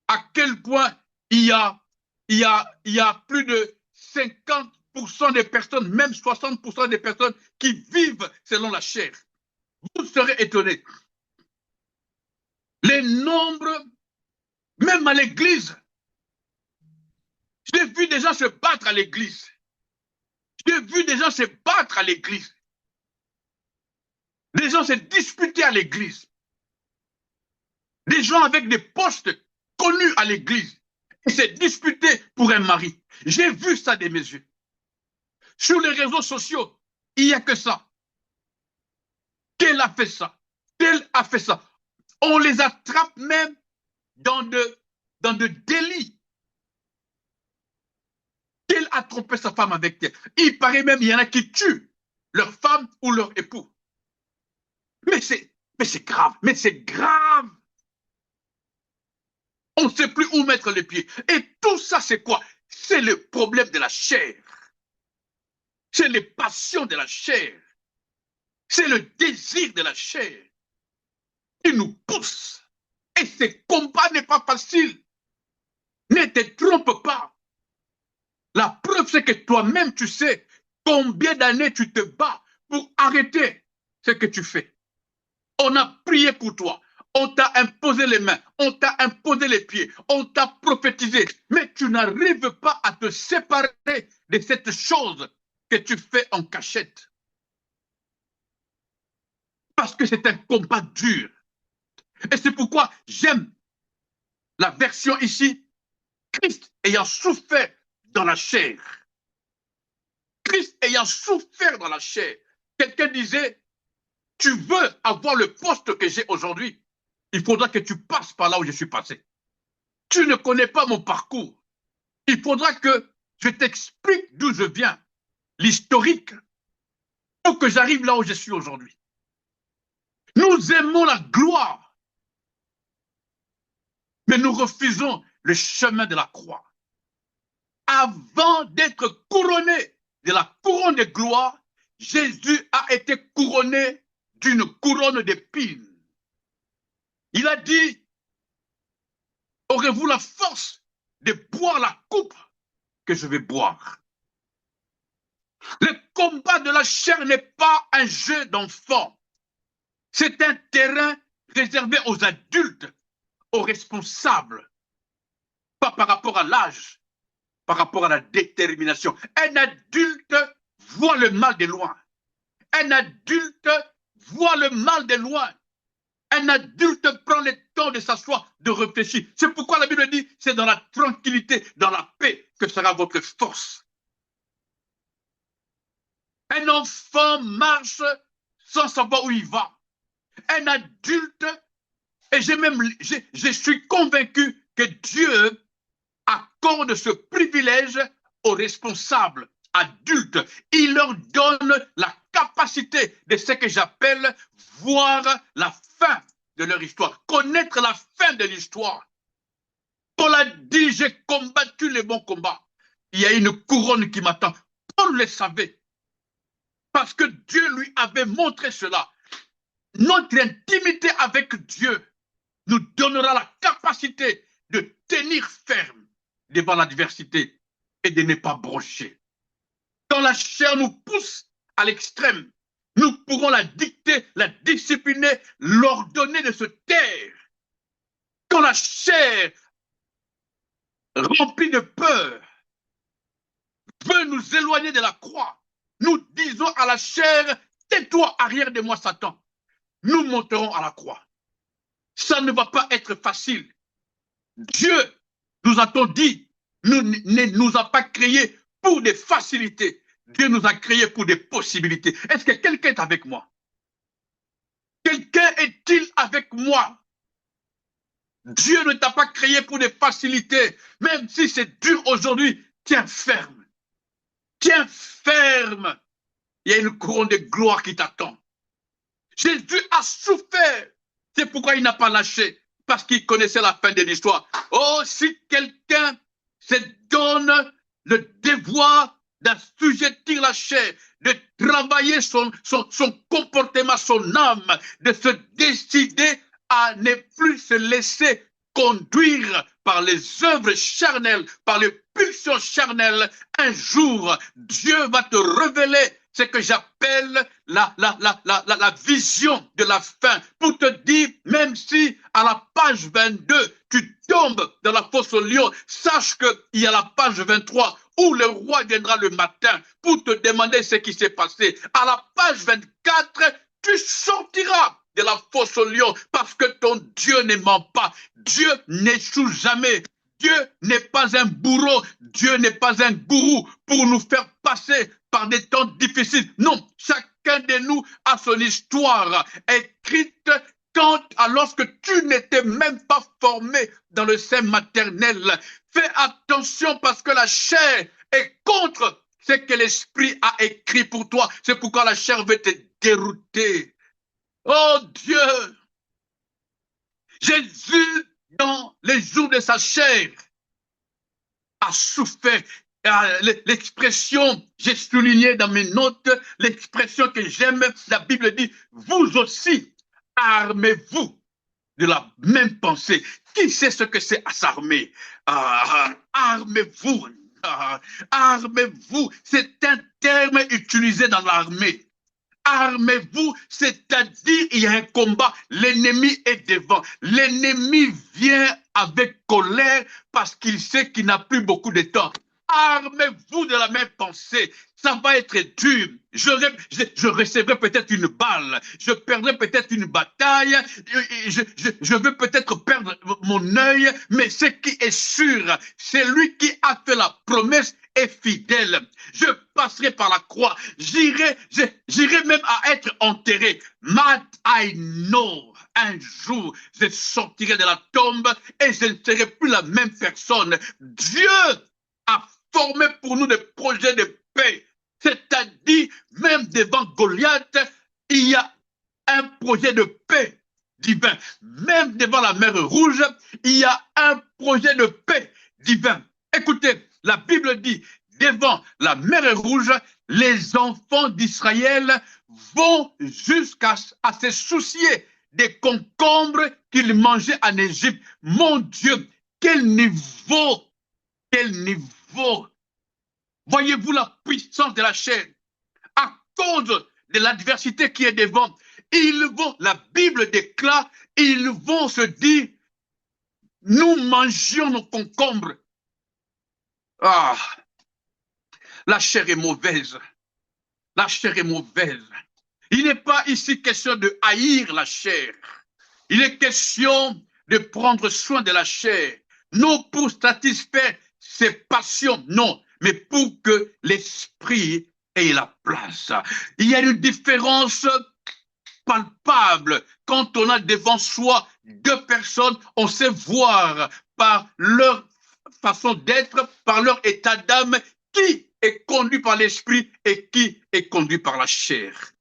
à quel point il y a plus de 50% des personnes, même 60% des personnes qui vivent selon la chair. Vous serez étonnés. Les nombres, même à l'église, j'ai vu des gens se battre à l'église. J'ai vu des gens se battre à l'église. Des gens se disputer à l'église. Des gens avec des postes connus à l'église. Et se disputer pour un mari. J'ai vu ça de mes yeux. Sur les réseaux sociaux, il n'y a que ça. Quel a fait ça? Tel a fait ça. On les attrape même dans de délits. Tel a trompé sa femme avec tel. Il paraît même qu'il y en a qui tuent leur femme ou leur époux. Mais c'est grave, mais c'est grave. On ne sait plus où mettre les pieds. Et tout ça, c'est quoi? C'est le problème de la chair. C'est les passions de la chair. C'est le désir de la chair qui nous pousse. Et ce combat n'est pas facile. Ne te trompe pas. La preuve, c'est que toi-même, tu sais combien d'années tu te bats pour arrêter ce que tu fais. On a prié pour toi. On t'a imposé les mains. On t'a imposé les pieds. On t'a prophétisé. Mais tu n'arrives pas à te séparer de cette chose que tu fais en cachette. Parce que c'est un combat dur. Et c'est pourquoi j'aime la version ici, Christ ayant souffert dans la chair. Christ ayant souffert dans la chair. Quelqu'un disait, tu veux avoir le poste que j'ai aujourd'hui, il faudra que tu passes par là où je suis passé. Tu ne connais pas mon parcours. Il faudra que je t'explique d'où je viens, l'historique, pour que j'arrive là où je suis aujourd'hui. Nous aimons la gloire, mais nous refusons le chemin de la croix. Avant d'être couronné de la couronne de gloire, Jésus a été couronné d'une couronne d'épines. Il a dit, aurez-vous la force de boire la coupe que je vais boire? Le combat de la chair n'est pas un jeu d'enfant. C'est un terrain réservé aux adultes, aux responsables, pas par rapport à l'âge, par rapport à la détermination. Un adulte voit le mal de loin. Un adulte voit le mal de loin. Un adulte prend le temps de s'asseoir, de réfléchir. C'est pourquoi la Bible dit, c'est dans la tranquillité, dans la paix que sera votre force. Un enfant marche sans savoir où il va. Un adulte, et je suis convaincu que Dieu accorde ce privilège aux responsables adultes. Il leur donne la capacité de ce que j'appelle voir la fin de leur histoire, connaître la fin de l'histoire. Paul a dit, j'ai combattu le bon combat. Il y a une couronne qui m'attend. Paul le savait, parce que Dieu lui avait montré cela. Notre intimité avec Dieu nous donnera la capacité de tenir ferme devant l'adversité et de ne pas brocher. Quand la chair nous pousse à l'extrême, nous pourrons la dicter, la discipliner, l'ordonner de se taire. Quand la chair, remplie de peur, veut nous éloigner de la croix, nous disons à la chair, tais-toi, arrière de moi, Satan. Nous monterons à la croix. Ça ne va pas être facile. Dieu, nous a-t-on dit, ne nous a pas créés pour des facilités. Dieu nous a créés pour des possibilités. Est-ce que quelqu'un est avec moi? Quelqu'un est-il avec moi? Dieu ne t'a pas créé pour des facilités. Même si c'est dur aujourd'hui, tiens ferme. Tiens ferme. Il y a une couronne de gloire qui t'attend. Jésus a souffert. C'est pourquoi il n'a pas lâché. Parce qu'il connaissait la fin de l'histoire. Oh, si quelqu'un se donne le devoir d'assujettir la chair, de travailler son comportement, son âme, de se décider à ne plus se laisser conduire par les œuvres charnelles, par les pulsions charnelles, un jour, Dieu va te révéler ce que j'appelle la vision de la fin, pour te dire, même si à la page 22, tu tombes dans la fosse au lion, sache qu'il y a la page 23, où le roi viendra le matin pour te demander ce qui s'est passé. À la page 24, tu sortiras de la fosse au lion, parce que ton Dieu ne ment pas. Dieu n'échoue jamais. Dieu n'est pas un bourreau, Dieu n'est pas un gourou pour nous faire passer par des temps difficiles. Non, chacun de nous a son histoire écrite lorsque tu n'étais même pas formé dans le sein maternel. Fais attention parce que la chair est contre ce que l'esprit a écrit pour toi. C'est pourquoi la chair veut te dérouter. Oh Dieu! Jésus, dans les jours de sa chair, a souffert. L'expression, j'ai souligné dans mes notes, l'expression que j'aime, la Bible dit, vous aussi, armez-vous de la même pensée. Qui sait ce que c'est à s'armer? Armez-vous. Armez-vous. C'est un terme utilisé dans l'armée. Armez-vous, c'est-à-dire il y a un combat, l'ennemi est devant. L'ennemi vient avec colère parce qu'il sait qu'il n'a plus beaucoup de temps. Armez-vous de la même pensée. Ça va être dur. Je recevrai peut-être une balle. Je perdrai peut-être une bataille. Je vais peut-être perdre mon œil. Mais ce qui est sûr, c'est lui qui a fait la promesse est fidèle. Je passerai par la croix. J'irai même à être enterré. But I know. Un jour, je sortirai de la tombe et je ne serai plus la même personne. Dieu a formé pour nous des projets de paix. C'est-à-dire, même devant Goliath, il y a un projet de divin. Même devant la mer Rouge, il y a un projet de paix divin. Écoutez, la Bible dit, devant la mer Rouge, les enfants d'Israël vont jusqu'à se soucier des concombres qu'ils mangeaient en Égypte. Mon Dieu, quel niveau, quel niveau. Voyez-vous la puissance de la chair? À cause de l'adversité qui est devant, la Bible déclare, ils vont se dire, nous mangions nos concombres. Ah, la chair est mauvaise. La chair est mauvaise. Il n'est pas ici question de haïr la chair. Il est question de prendre soin de la chair. Non pour satisfaire ses passions, non, mais pour que l'esprit ait la place. Il y a une différence palpable quand on a devant soi deux personnes, on sait voir par leur façon d'être, par leur état d'âme, qui est conduit par l'esprit et qui est conduit par la chair.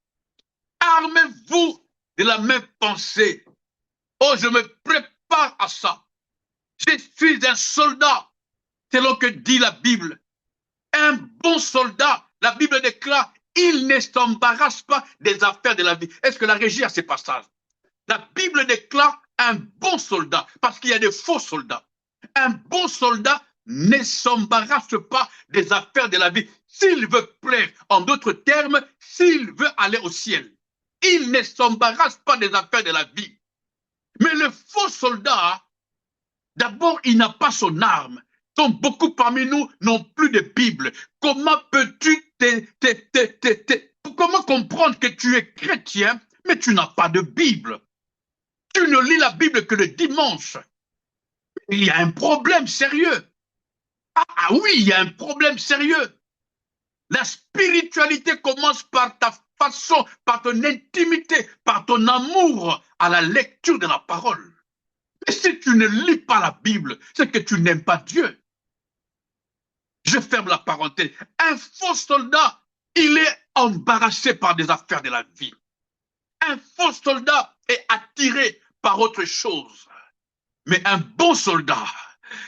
Armez-vous de la même pensée. Oh, je me prépare à ça. Je suis un soldat, selon que dit la Bible. Un bon soldat, la Bible déclare, il ne s'embarrasse pas des affaires de la vie. Est-ce que la régie a ces passages? La Bible déclare un bon soldat, parce qu'il y a des faux soldats. Un bon soldat ne s'embarrasse pas des affaires de la vie. S'il veut plaire, en d'autres termes, s'il veut aller au ciel, il ne s'embarrasse pas des affaires de la vie. Mais le faux soldat, d'abord, il n'a pas son arme. Donc, beaucoup parmi nous n'ont plus de Bible. Comment peux-tu comment comprendre que tu es chrétien, mais tu n'as pas de Bible? Tu ne lis la Bible que le dimanche. Il y a un problème sérieux. Ah oui, il y a un problème sérieux. La spiritualité commence par ta façon, par ton intimité, par ton amour à la lecture de la parole. Et si tu ne lis pas la Bible, c'est que tu n'aimes pas Dieu. Je ferme la parenthèse. Un faux soldat, il est embarrassé par des affaires de la vie. Un faux soldat est attiré par autre chose. Mais un bon soldat,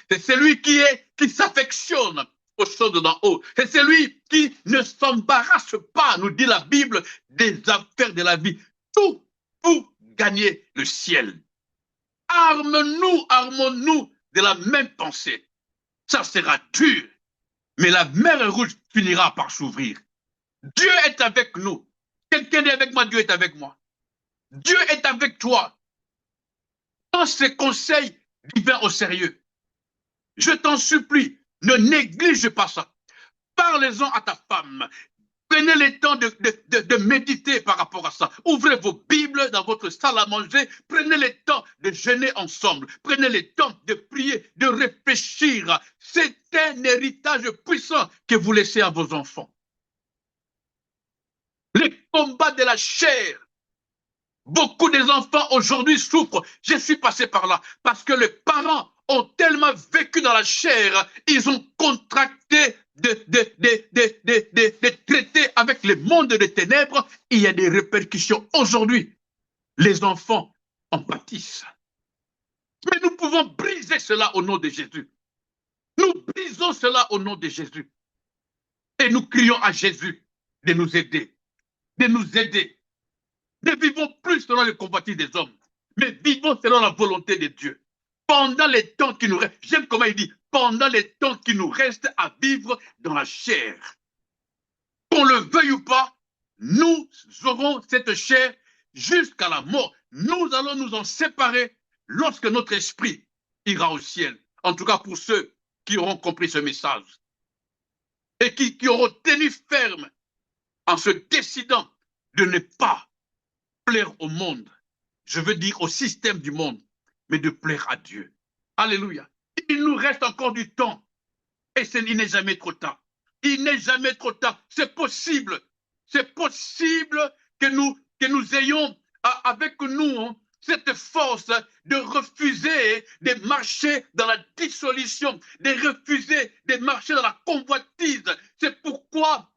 c'est celui qui s'affectionne aux choses d'en haut. C'est celui qui ne s'embarrasse pas, nous dit la Bible, des affaires de la vie. Tout pour gagner le ciel. Armons-nous de la même pensée. Ça sera dur, mais la mer Rouge finira par s'ouvrir. Dieu est avec nous. Quelqu'un est avec moi, Dieu est avec moi. Dieu est avec toi. Prends ces conseils divins au sérieux. Je t'en supplie, ne néglige pas ça. Parlez-en à ta femme. Prenez le temps de méditer par rapport à ça. Ouvrez vos Bibles dans votre salle à manger. Prenez le temps de jeûner ensemble. Prenez le temps de prier, de réfléchir. C'est un héritage puissant que vous laissez à vos enfants. Les combats de la chair. Beaucoup des enfants aujourd'hui souffrent. Je suis passé par là parce que les parents ont tellement vécu dans la chair, ils ont contracté des traités avec le monde des ténèbres. Il y a des répercussions aujourd'hui. Les enfants en pâtissent. Mais nous pouvons briser cela au nom de Jésus. Nous brisons cela au nom de Jésus. Et nous crions à Jésus de nous aider. De nous aider. Ne vivons plus selon les convoitises des hommes, mais vivons selon la volonté de Dieu. Pendant les temps qui nous restent, j'aime comment il dit, pendant les temps qui nous restent à vivre dans la chair. Qu'on le veuille ou pas, nous aurons cette chair jusqu'à la mort. Nous allons nous en séparer lorsque notre esprit ira au ciel. En tout cas pour ceux qui auront compris ce message et qui auront tenu ferme en se décidant de ne pas plaire au monde, je veux dire au système du monde, mais de plaire à Dieu. Alléluia. Il nous reste encore du temps et il n'est jamais trop tard. Il n'est jamais trop tard. C'est possible. C'est possible que nous ayons avec nous cette force de refuser de marcher dans la dissolution, de refuser de marcher dans la convoitise. C'est pourquoi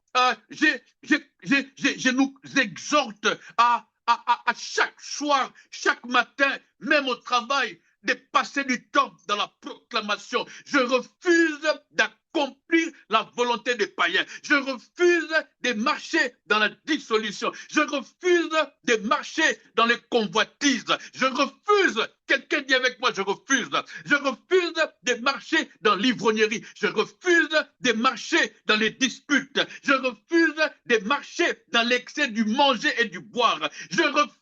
je nous exhorte à à chaque soir, chaque matin, même au travail, de passer du temps dans la proclamation. Je refuse d'accomplir la volonté des païens. Je refuse de marcher dans la dissolution. Je refuse de marcher dans les convoitises. Je refuse, quelqu'un dit avec moi, je refuse. Je refuse de marcher dans l'ivrognerie. Je refuse de marcher dans les disputes. Je refuse de marcher dans l'excès du manger et du boire. Je refuse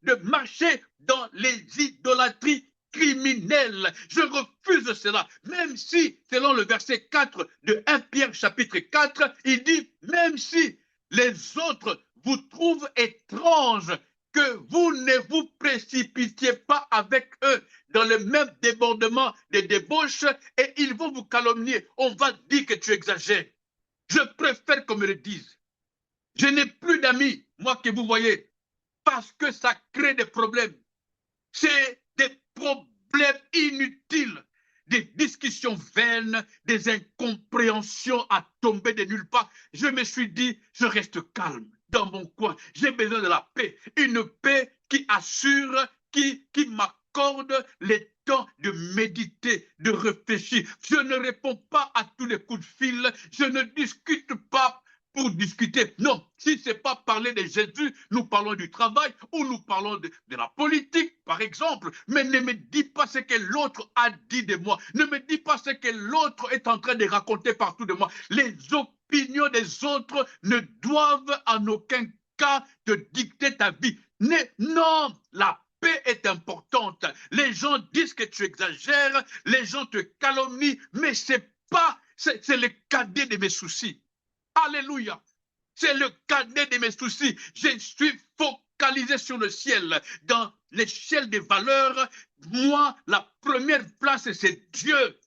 de marcher dans les idolâtries criminelles. Je refuse cela. Même si, selon le verset 4 de 1 Pierre chapitre 4, il dit, même si les autres vous trouvent étranges, que vous ne vous précipitiez pas avec eux dans le même débordement de débauche et ils vont vous calomnier. On va dire que tu exagères. Je préfère qu'on me le dise. Je n'ai plus d'amis, moi que vous voyez, parce que ça crée des problèmes. C'est des problèmes inutiles, des discussions vaines, des incompréhensions à tomber de nulle part. Je me suis dit, je reste calme dans mon coin. J'ai besoin de la paix, une paix qui assure, qui m'accorde les temps de méditer, de réfléchir. Je ne réponds pas à tous les coups de fil, je ne discute pas pour discuter. Non, si ce n'est pas parler de Jésus, nous parlons du travail ou nous parlons de la politique, par exemple. Mais ne me dis pas ce que l'autre a dit de moi. Ne me dis pas ce que l'autre est en train de raconter partout de moi. Les opinions des autres ne doivent en aucun cas te dicter ta vie. Non, la paix est importante. Les gens disent que tu exagères, les gens te calomnient, mais c'est le cadet de mes soucis. Alléluia. C'est le cadet de mes soucis. Je suis focalisé sur le ciel. Dans l'échelle des valeurs, moi, la première place, c'est Dieu.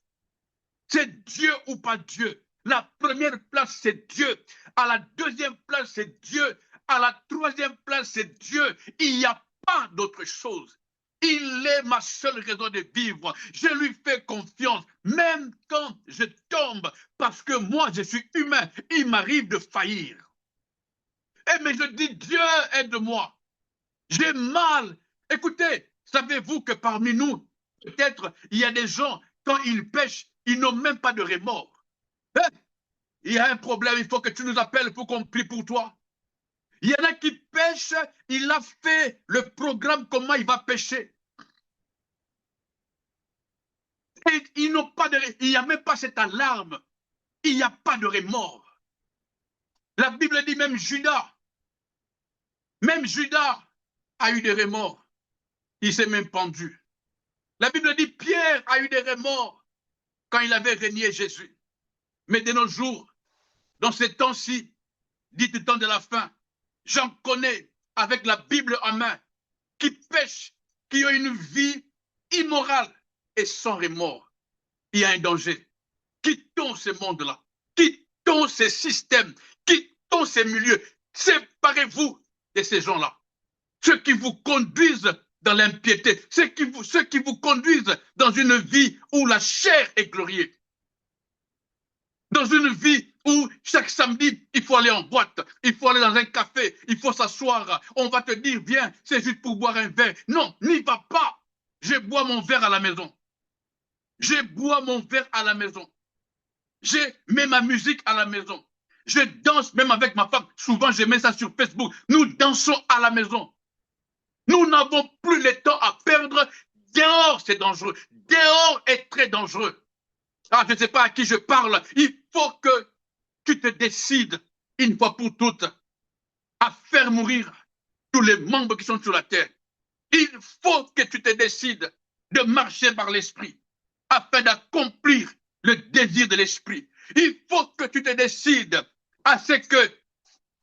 C'est Dieu ou pas Dieu. La première place, c'est Dieu. À la deuxième place, c'est Dieu. À la troisième place, c'est Dieu. Il n'y a pas d'autre chose. Il est ma seule raison de vivre. Je lui fais confiance, même quand je tombe, parce que moi, je suis humain. Il m'arrive de faillir. Mais je dis, Dieu, aide-moi. J'ai mal. Écoutez, savez-vous que parmi nous, peut-être, il y a des gens, quand ils pêchent, ils n'ont même pas de remords. Il y a un problème, il faut que tu nous appelles pour qu'on prie pour toi. Il y en a qui pêchent, il a fait le programme comment il va pêcher. Et ils n'ont pas il n'y a même pas cette alarme. Il n'y a pas de remords. La Bible dit même Judas a eu des remords. Il s'est même pendu. La Bible dit Pierre a eu des remords quand il avait régné Jésus. Mais de nos jours, dans ces temps-ci, dit du temps de la fin, j'en connais avec la Bible en main, qui pêchent, qui ont une vie immorale et sans remords. Il y a un danger. Quittons ce monde-là. Quittons ces systèmes. Quittons ces milieux. Séparez-vous de ces gens-là. Ceux qui vous conduisent dans l'impiété. Ceux qui vous conduisent dans une vie où la chair est glorieux. Dans une vie où chaque samedi, il faut aller en boîte, il faut aller dans un café, il faut s'asseoir. On va te dire, viens, c'est juste pour boire un verre. Non, n'y va pas. Je bois mon verre à la maison. Je bois mon verre à la maison. Je mets ma musique à la maison. Je danse même avec ma femme. Souvent, je mets ça sur Facebook. Nous dansons à la maison. Nous n'avons plus le temps à perdre. Dehors, c'est dangereux. Dehors est très dangereux. Ah, je ne sais pas à qui je parle. Il faut que tu te décides, une fois pour toutes, à faire mourir tous les membres qui sont sur la terre. Il faut que tu te décides de marcher par l'esprit afin d'accomplir le désir de l'esprit. Il faut que tu te décides à ce que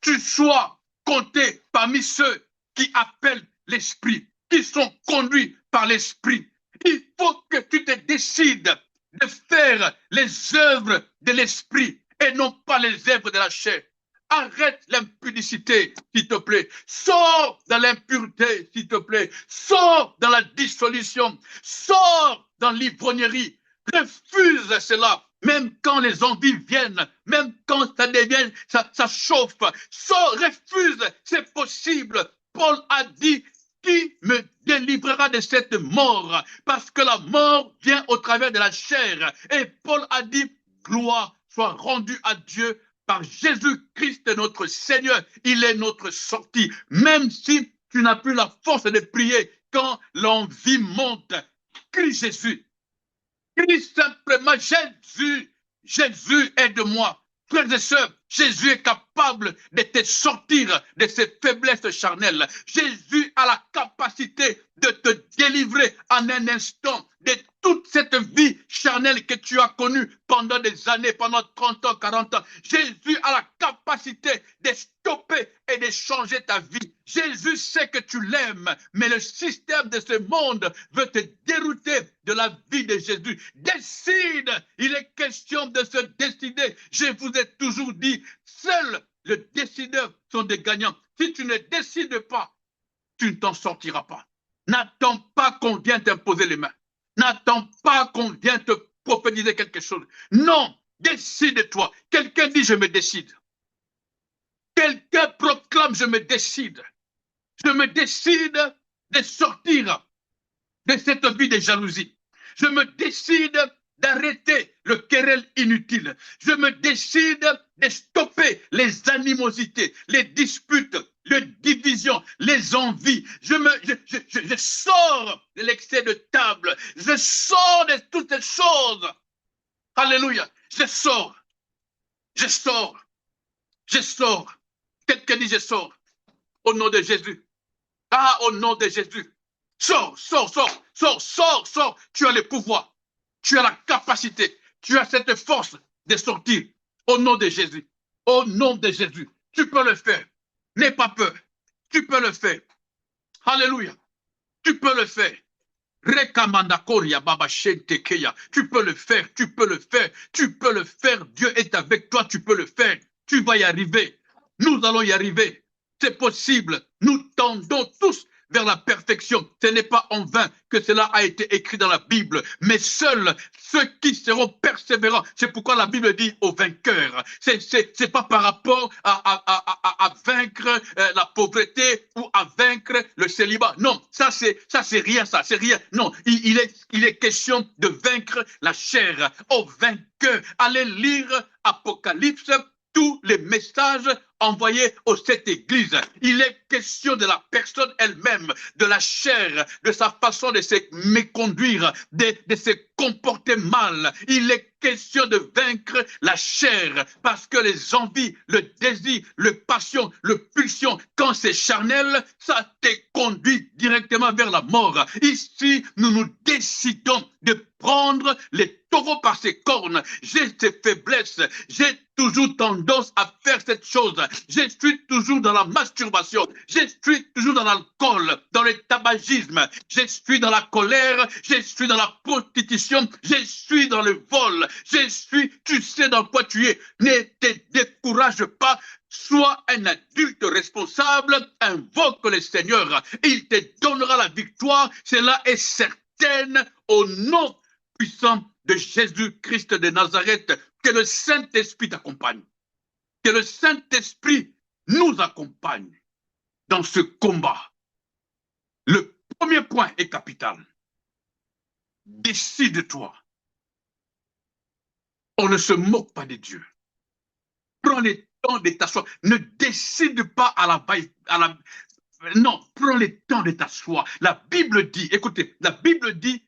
tu sois compté parmi ceux qui appellent l'esprit, qui sont conduits par l'esprit. Il faut que tu te décides de faire les œuvres de l'esprit et non pas les œuvres de la chair. Arrête l'impudicité, s'il te plaît. Sors dans l'impureté, s'il te plaît. Sors dans la dissolution. Sors dans l'ivrognerie. Refuse cela. Même quand les envies viennent, même quand ça devient, ça chauffe. Sors, refuse, c'est possible. Paul a dit, qui me délivrera de cette mort? Parce que la mort vient au travers de la chair. Et Paul a dit, gloire soit rendue à Dieu par Jésus-Christ notre Seigneur. Il est notre sortie. Même si tu n'as plus la force de prier, quand l'envie monte, crie Jésus. Crie simplement Jésus. Jésus, aide-moi. Frères et sœurs, Jésus est capable de te sortir de ces faiblesses charnelles. Jésus a la capacité de te délivrer en un instant de toute cette vie charnelle que tu as connue pendant des années, pendant 30 ans, 40 ans. Jésus a la capacité de stopper et de changer ta vie. Jésus sait que tu l'aimes, mais le système de ce monde veut te dérouter de la vie de Jésus. Décide, il est question de se décider. Je vous ai toujours dit, seuls les décideurs sont des gagnants. Si tu ne décides pas, tu ne t'en sortiras pas. N'attends pas qu'on vienne t'imposer les mains. N'attends pas qu'on vienne te prophétiser quelque chose. Non, décide-toi. Quelqu'un dit, je me décide. Quelqu'un proclame, je me décide. Je me décide de sortir de cette vie de jalousie. Je me décide d'arrêter le querelle inutile. Je me décide de stopper les animosités, les disputes, les divisions, les envies. Je sors de l'excès de table. Je sors de toutes ces choses. Alléluia. Je sors. Je sors. Je sors. Quelqu'un dit je sors. Au nom de Jésus. Ah, au nom de Jésus. Sors, sors, sors, sors, sors, sors. Tu as le pouvoir. Tu as la capacité. Tu as cette force de sortir. Au nom de Jésus. Au nom de Jésus. Tu peux le faire. N'aie pas peur. Tu peux le faire. Alléluia. Tu peux le faire. Tu peux le faire. Tu peux le faire. Tu peux le faire. Dieu est avec toi. Tu peux le faire. Tu vas y arriver. Nous allons y arriver. C'est possible. Nous tendons tous vers la perfection. Ce n'est pas en vain que cela a été écrit dans la Bible, mais seuls ceux qui seront persévérants. C'est pourquoi la Bible dit aux vainqueurs. C'est pas par rapport à vaincre la pauvreté ou à vaincre le célibat. Non, ça c'est rien, ça c'est rien. Non, il est question de vaincre la chair. Aux vainqueurs, allez lire Apocalypse. Tous les messages envoyés aux sept églises. Il est question de la personne elle-même, de la chair, de sa façon de se méconduire, de se comporter mal. Il est question de vaincre la chair parce que les envies, le désir, le passion, le pulsion, quand c'est charnel, ça te conduit directement vers la mort. Ici, nous nous décidons de prendre les taureaux par ses cornes. J'ai ces faiblesses, j'ai toujours tendance à faire cette chose. Je suis toujours dans la masturbation, je suis toujours dans l'alcool, dans le tabagisme, je suis dans la colère, je suis dans la prostitution, je suis dans le vol, tu sais dans quoi tu es. Ne te décourage pas. Sois un adulte responsable, invoque le Seigneur, il te donnera la victoire, cela est certain au nom puissant de Jésus-Christ de Nazareth. Que le Saint-Esprit t'accompagne. Que le Saint-Esprit nous accompagne dans ce combat. Le premier point est capital. Décide-toi. On ne se moque pas de Dieu. Prends le temps de t'asseoir. Ne décide pas non, prends le temps de t'asseoir. La Bible dit, écoutez, la Bible dit,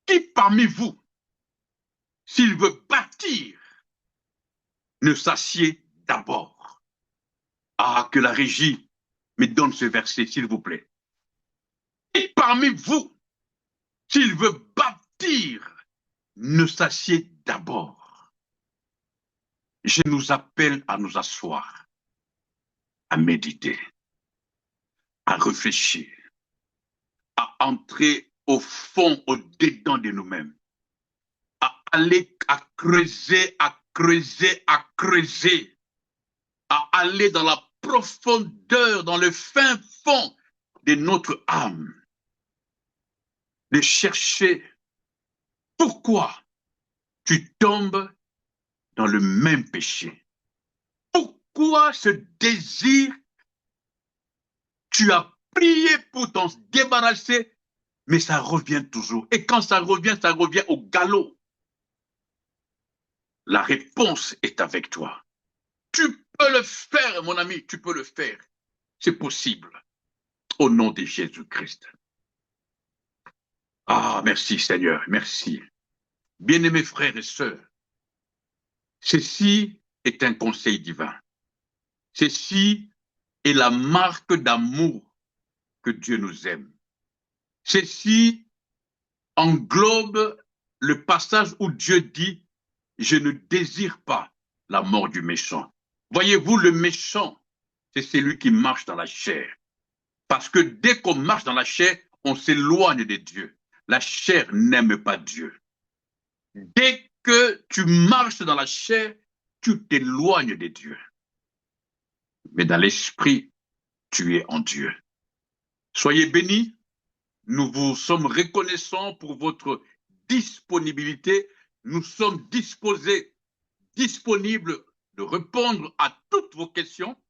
qui parmi vous, s'il veut bâtir, ne s'assied d'abord. Ah, que la régie me donne ce verset, s'il vous plaît. Et parmi vous, s'il veut bâtir, ne s'assied d'abord. Je nous appelle à nous asseoir, à méditer, à réfléchir, à entrer au fond, au dedans de nous-mêmes, à aller, à creuser, à creuser, à creuser, à aller dans la profondeur, dans le fin fond de notre âme, de chercher pourquoi tu tombes dans le même péché. Pourquoi ce désir Tu as prié pour t'en débarrasser, mais ça revient toujours. Et quand ça revient au galop. La réponse est avec toi. Tu peux le faire, mon ami, tu peux le faire. C'est possible. Au nom de Jésus-Christ. Ah, merci Seigneur, merci. Bien-aimés frères et sœurs, ceci est un conseil divin. Ceci est la marque d'amour que Dieu nous aime. Ceci englobe le passage où Dieu dit, je ne désire pas la mort du méchant. Voyez-vous, le méchant, c'est celui qui marche dans la chair. Parce que dès qu'on marche dans la chair, on s'éloigne de Dieu. La chair n'aime pas Dieu. Dès que tu marches dans la chair, tu t'éloignes de Dieu. Mais dans l'esprit, tu es en Dieu. Soyez bénis. Nous vous sommes reconnaissants pour votre disponibilité. Nous sommes disponibles de répondre à toutes vos questions.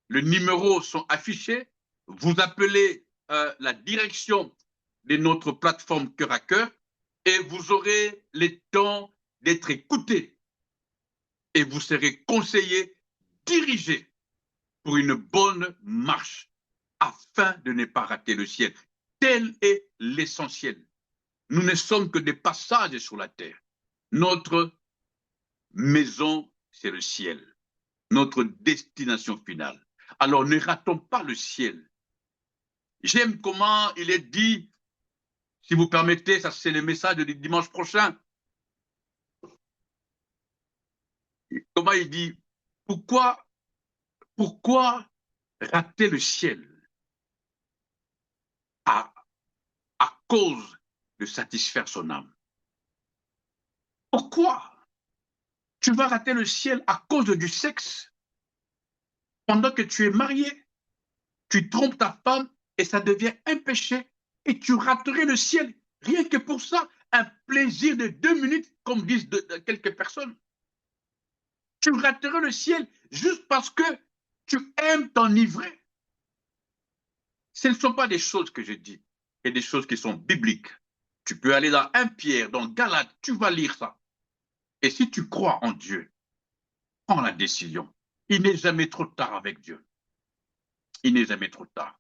Les numéros sont affichés. Vous appelez la direction de notre plateforme Cœur à Cœur et vous aurez le temps d'être écouté et vous serez conseillé, dirigé pour une bonne marche afin de ne pas rater le ciel. Tel est l'essentiel. Nous ne sommes que des passages sur la terre. Notre maison, c'est le ciel. Notre destination finale. Alors ne ratons pas le ciel. J'aime comment il est dit, si vous permettez, ça c'est le message du dimanche prochain. Comment il dit, pourquoi rater le ciel à cause de satisfaire son âme? Pourquoi tu vas rater le ciel à cause du sexe pendant que tu es marié? Tu trompes ta femme et ça devient un péché et tu raterais le ciel rien que pour ça, un plaisir de 2 minutes, comme disent quelques personnes. Tu raterais le ciel juste parce que tu aimes t'enivrer. Ce ne sont pas des choses que je dis, c'est des choses qui sont bibliques. Tu peux aller dans 1 Pierre, dans Galates, tu vas lire ça. Et si tu crois en Dieu, prends la décision. Il n'est jamais trop tard avec Dieu. Il n'est jamais trop tard.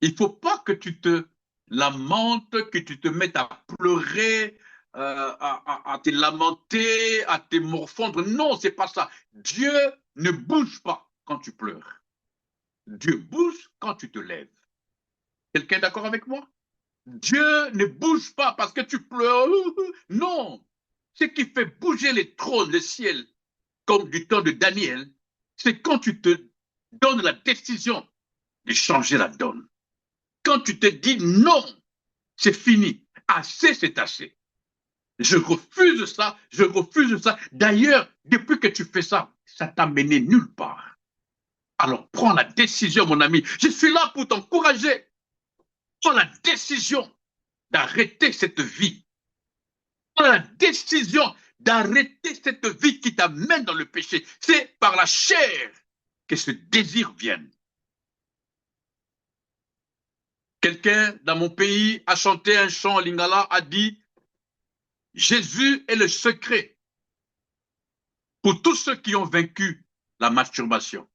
Il ne faut pas que tu te lamentes, que tu te mettes à pleurer, à te lamenter, à te morfondre. Non, ce n'est pas ça. Dieu ne bouge pas quand tu pleures. Dieu bouge quand tu te lèves. Quelqu'un est d'accord avec moi? Dieu ne bouge pas parce que tu pleures. Non. Ce qui fait bouger les trônes, le ciel, comme du temps de Daniel, c'est quand tu te donnes la décision de changer la donne. Quand tu te dis non, c'est fini. Assez, c'est assez. Je refuse ça, je refuse ça. D'ailleurs, depuis que tu fais ça, ça t'a mené nulle part. Alors prends la décision, mon ami. Je suis là pour t'encourager. Prends la décision d'arrêter cette vie. Prends la décision d'arrêter cette vie qui t'amène dans le péché. C'est par la chair que ce désir vienne. Quelqu'un dans mon pays a chanté un chant en lingala, a dit « Jésus est le secret pour tous ceux qui ont vaincu la masturbation.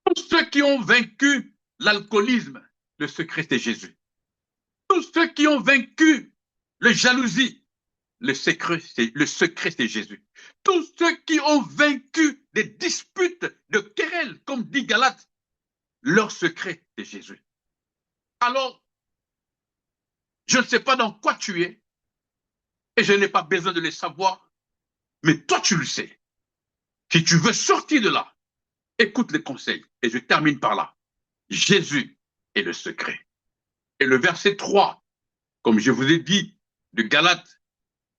Tous ceux qui ont vaincu l'alcoolisme, le secret c'est Jésus. Tous ceux qui ont vaincu la jalousie, le secret c'est Jésus. Tous ceux qui ont vaincu des disputes de querelles, comme dit Galate, leur secret c'est Jésus. Alors, je ne sais pas dans quoi tu es, et je n'ai pas besoin de le savoir, mais toi tu le sais. Si tu veux sortir de là, écoute les conseils, et je termine par là. Jésus est le secret. Et le verset 3, comme je vous ai dit, de Galates,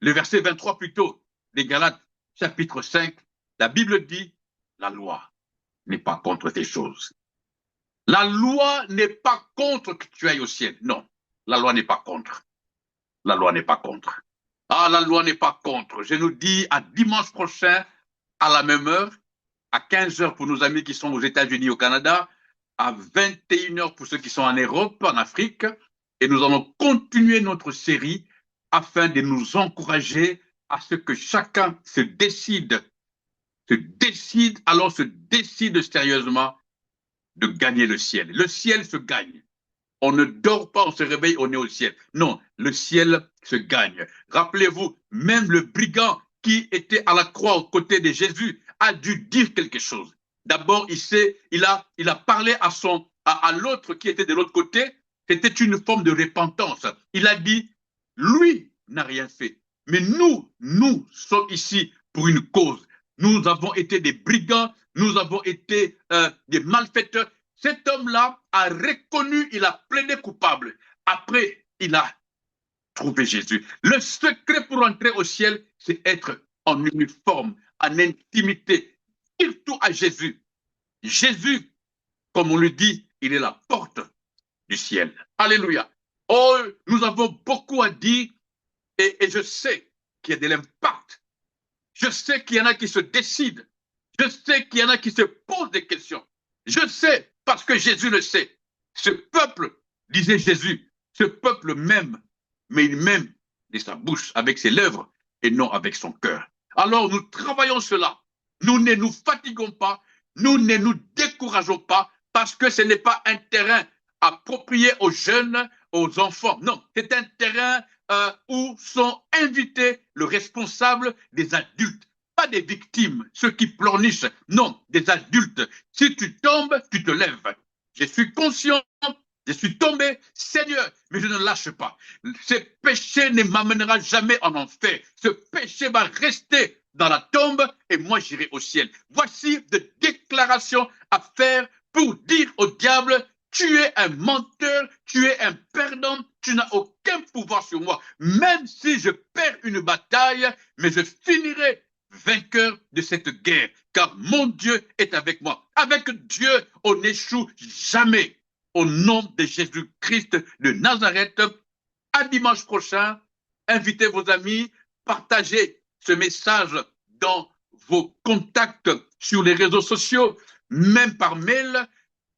le verset 23 plutôt, de Galates, chapitre 5, la Bible dit, la loi n'est pas contre ces choses. La loi n'est pas contre que tu ailles au ciel. Non, la loi n'est pas contre. La loi n'est pas contre. Ah, la loi n'est pas contre. Je nous dis à dimanche prochain, à la même heure, à 15 heures pour nos amis qui sont aux États-Unis, au Canada, à 21h pour ceux qui sont en Europe, en Afrique. Et nous allons continuer notre série afin de nous encourager à ce que chacun se décide sérieusement de gagner le ciel. Le ciel se gagne. On ne dort pas, on se réveille, on est au ciel. Non, le ciel se gagne. Rappelez-vous, même le brigand qui était à la croix aux côtés de Jésus a dû dire quelque chose. D'abord, il a parlé à l'autre qui était de l'autre côté. C'était une forme de repentance. Il a dit, lui n'a rien fait. Mais nous sommes ici pour une cause. Nous avons été des brigands, nous avons été des malfaiteurs. Cet homme-là a reconnu, il a plaidé coupable. Après, il a trouvé Jésus. Le secret pour entrer au ciel, c'est être en uniforme, en intimité, surtout à Jésus. Jésus, comme on le dit, il est la porte du ciel. Alléluia. Oh, nous avons beaucoup à dire et je sais qu'il y a de l'impact. Je sais qu'il y en a qui se décident. Je sais qu'il y en a qui se posent des questions. Je sais, parce que Jésus le sait. Ce peuple, disait Jésus, ce peuple m'aime, mais il m'aime de sa bouche, avec ses lèvres, et non avec son cœur. Alors nous travaillons cela. Nous ne nous fatiguons pas, nous ne nous décourageons pas, parce que ce n'est pas un terrain approprié aux jeunes, aux enfants. Non, c'est un terrain où sont invités le responsable des adultes. Pas des victimes, ceux qui pleurnichent, non, des adultes. Si tu tombes, tu te lèves. Je suis conscient, je suis tombé, Seigneur, mais je ne lâche pas. Ce péché ne m'amènera jamais en enfer. Ce péché va rester dans la tombe et moi j'irai au ciel. Voici des déclarations à faire pour dire au diable, tu es un menteur, tu es un perdant, tu n'as aucun pouvoir sur moi. Même si je perds une bataille, mais je finirai vainqueur de cette guerre, car mon Dieu est avec moi. Avec Dieu, on n'échoue jamais. Au nom de Jésus-Christ de Nazareth, à dimanche prochain, invitez vos amis, partagez ce message dans vos contacts sur les réseaux sociaux, même par mail,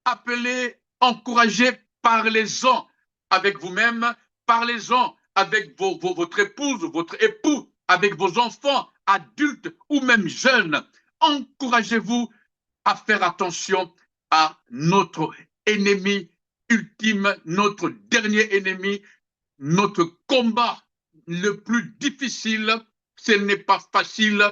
appelez, encouragez, parlez-en avec vous-même, parlez-en avec votre épouse, votre époux, avec vos enfants, adultes ou même jeunes. Encouragez-vous à faire attention à notre ennemi ultime, notre dernier ennemi, notre combat le plus difficile. Ce n'est pas facile.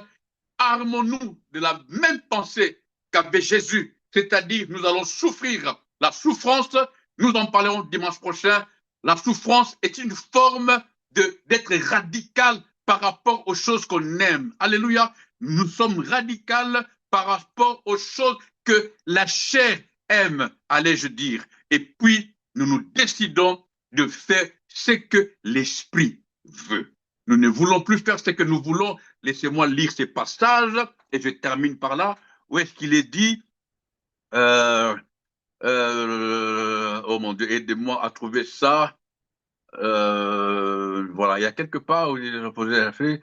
Armons-nous de la même pensée qu'avait Jésus, c'est-à-dire nous allons souffrir la souffrance. Nous en parlerons dimanche prochain. La souffrance est une forme d'être radical par rapport aux choses qu'on aime. Alléluia. Nous sommes radicales par rapport aux choses que la chair aime, allais-je dire. Et puis, nous nous décidons de faire ce que l'esprit veut. Nous ne voulons plus faire ce que nous voulons. Laissez-moi lire ces passages et je termine par là. Où est-ce qu'il est dit oh mon Dieu, aidez-moi à trouver ça. Voilà, il y a quelque part où il est posé la fait.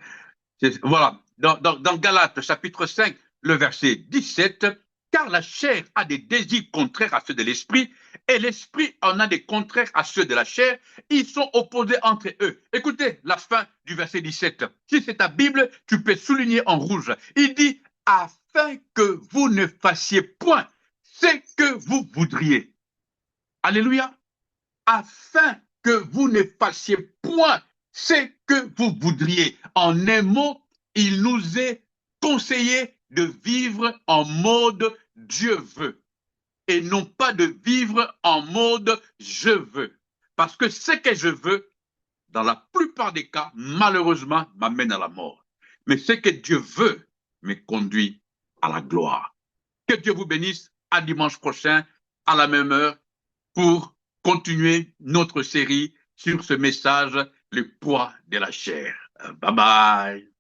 Voilà, dans Galates chapitre 5, le verset 17, car la chair a des désirs contraires à ceux de l'esprit, et l'esprit en a des contraires à ceux de la chair, ils sont opposés entre eux. Écoutez la fin du verset 17. Si c'est ta Bible, tu peux souligner en rouge. Il dit, afin que vous ne fassiez point ce que vous voudriez. Alléluia. Afin que vous ne fassiez point ce que vous voudriez. En un mot, il nous est conseillé de vivre en mode Dieu veut et non pas de vivre en mode je veux. Parce que ce que je veux, dans la plupart des cas, malheureusement, m'amène à la mort. Mais ce que Dieu veut me conduit à la gloire. Que Dieu vous bénisse. À dimanche prochain, à la même heure, pour continuer notre série sur ce message, le poids de la chair. Bye bye.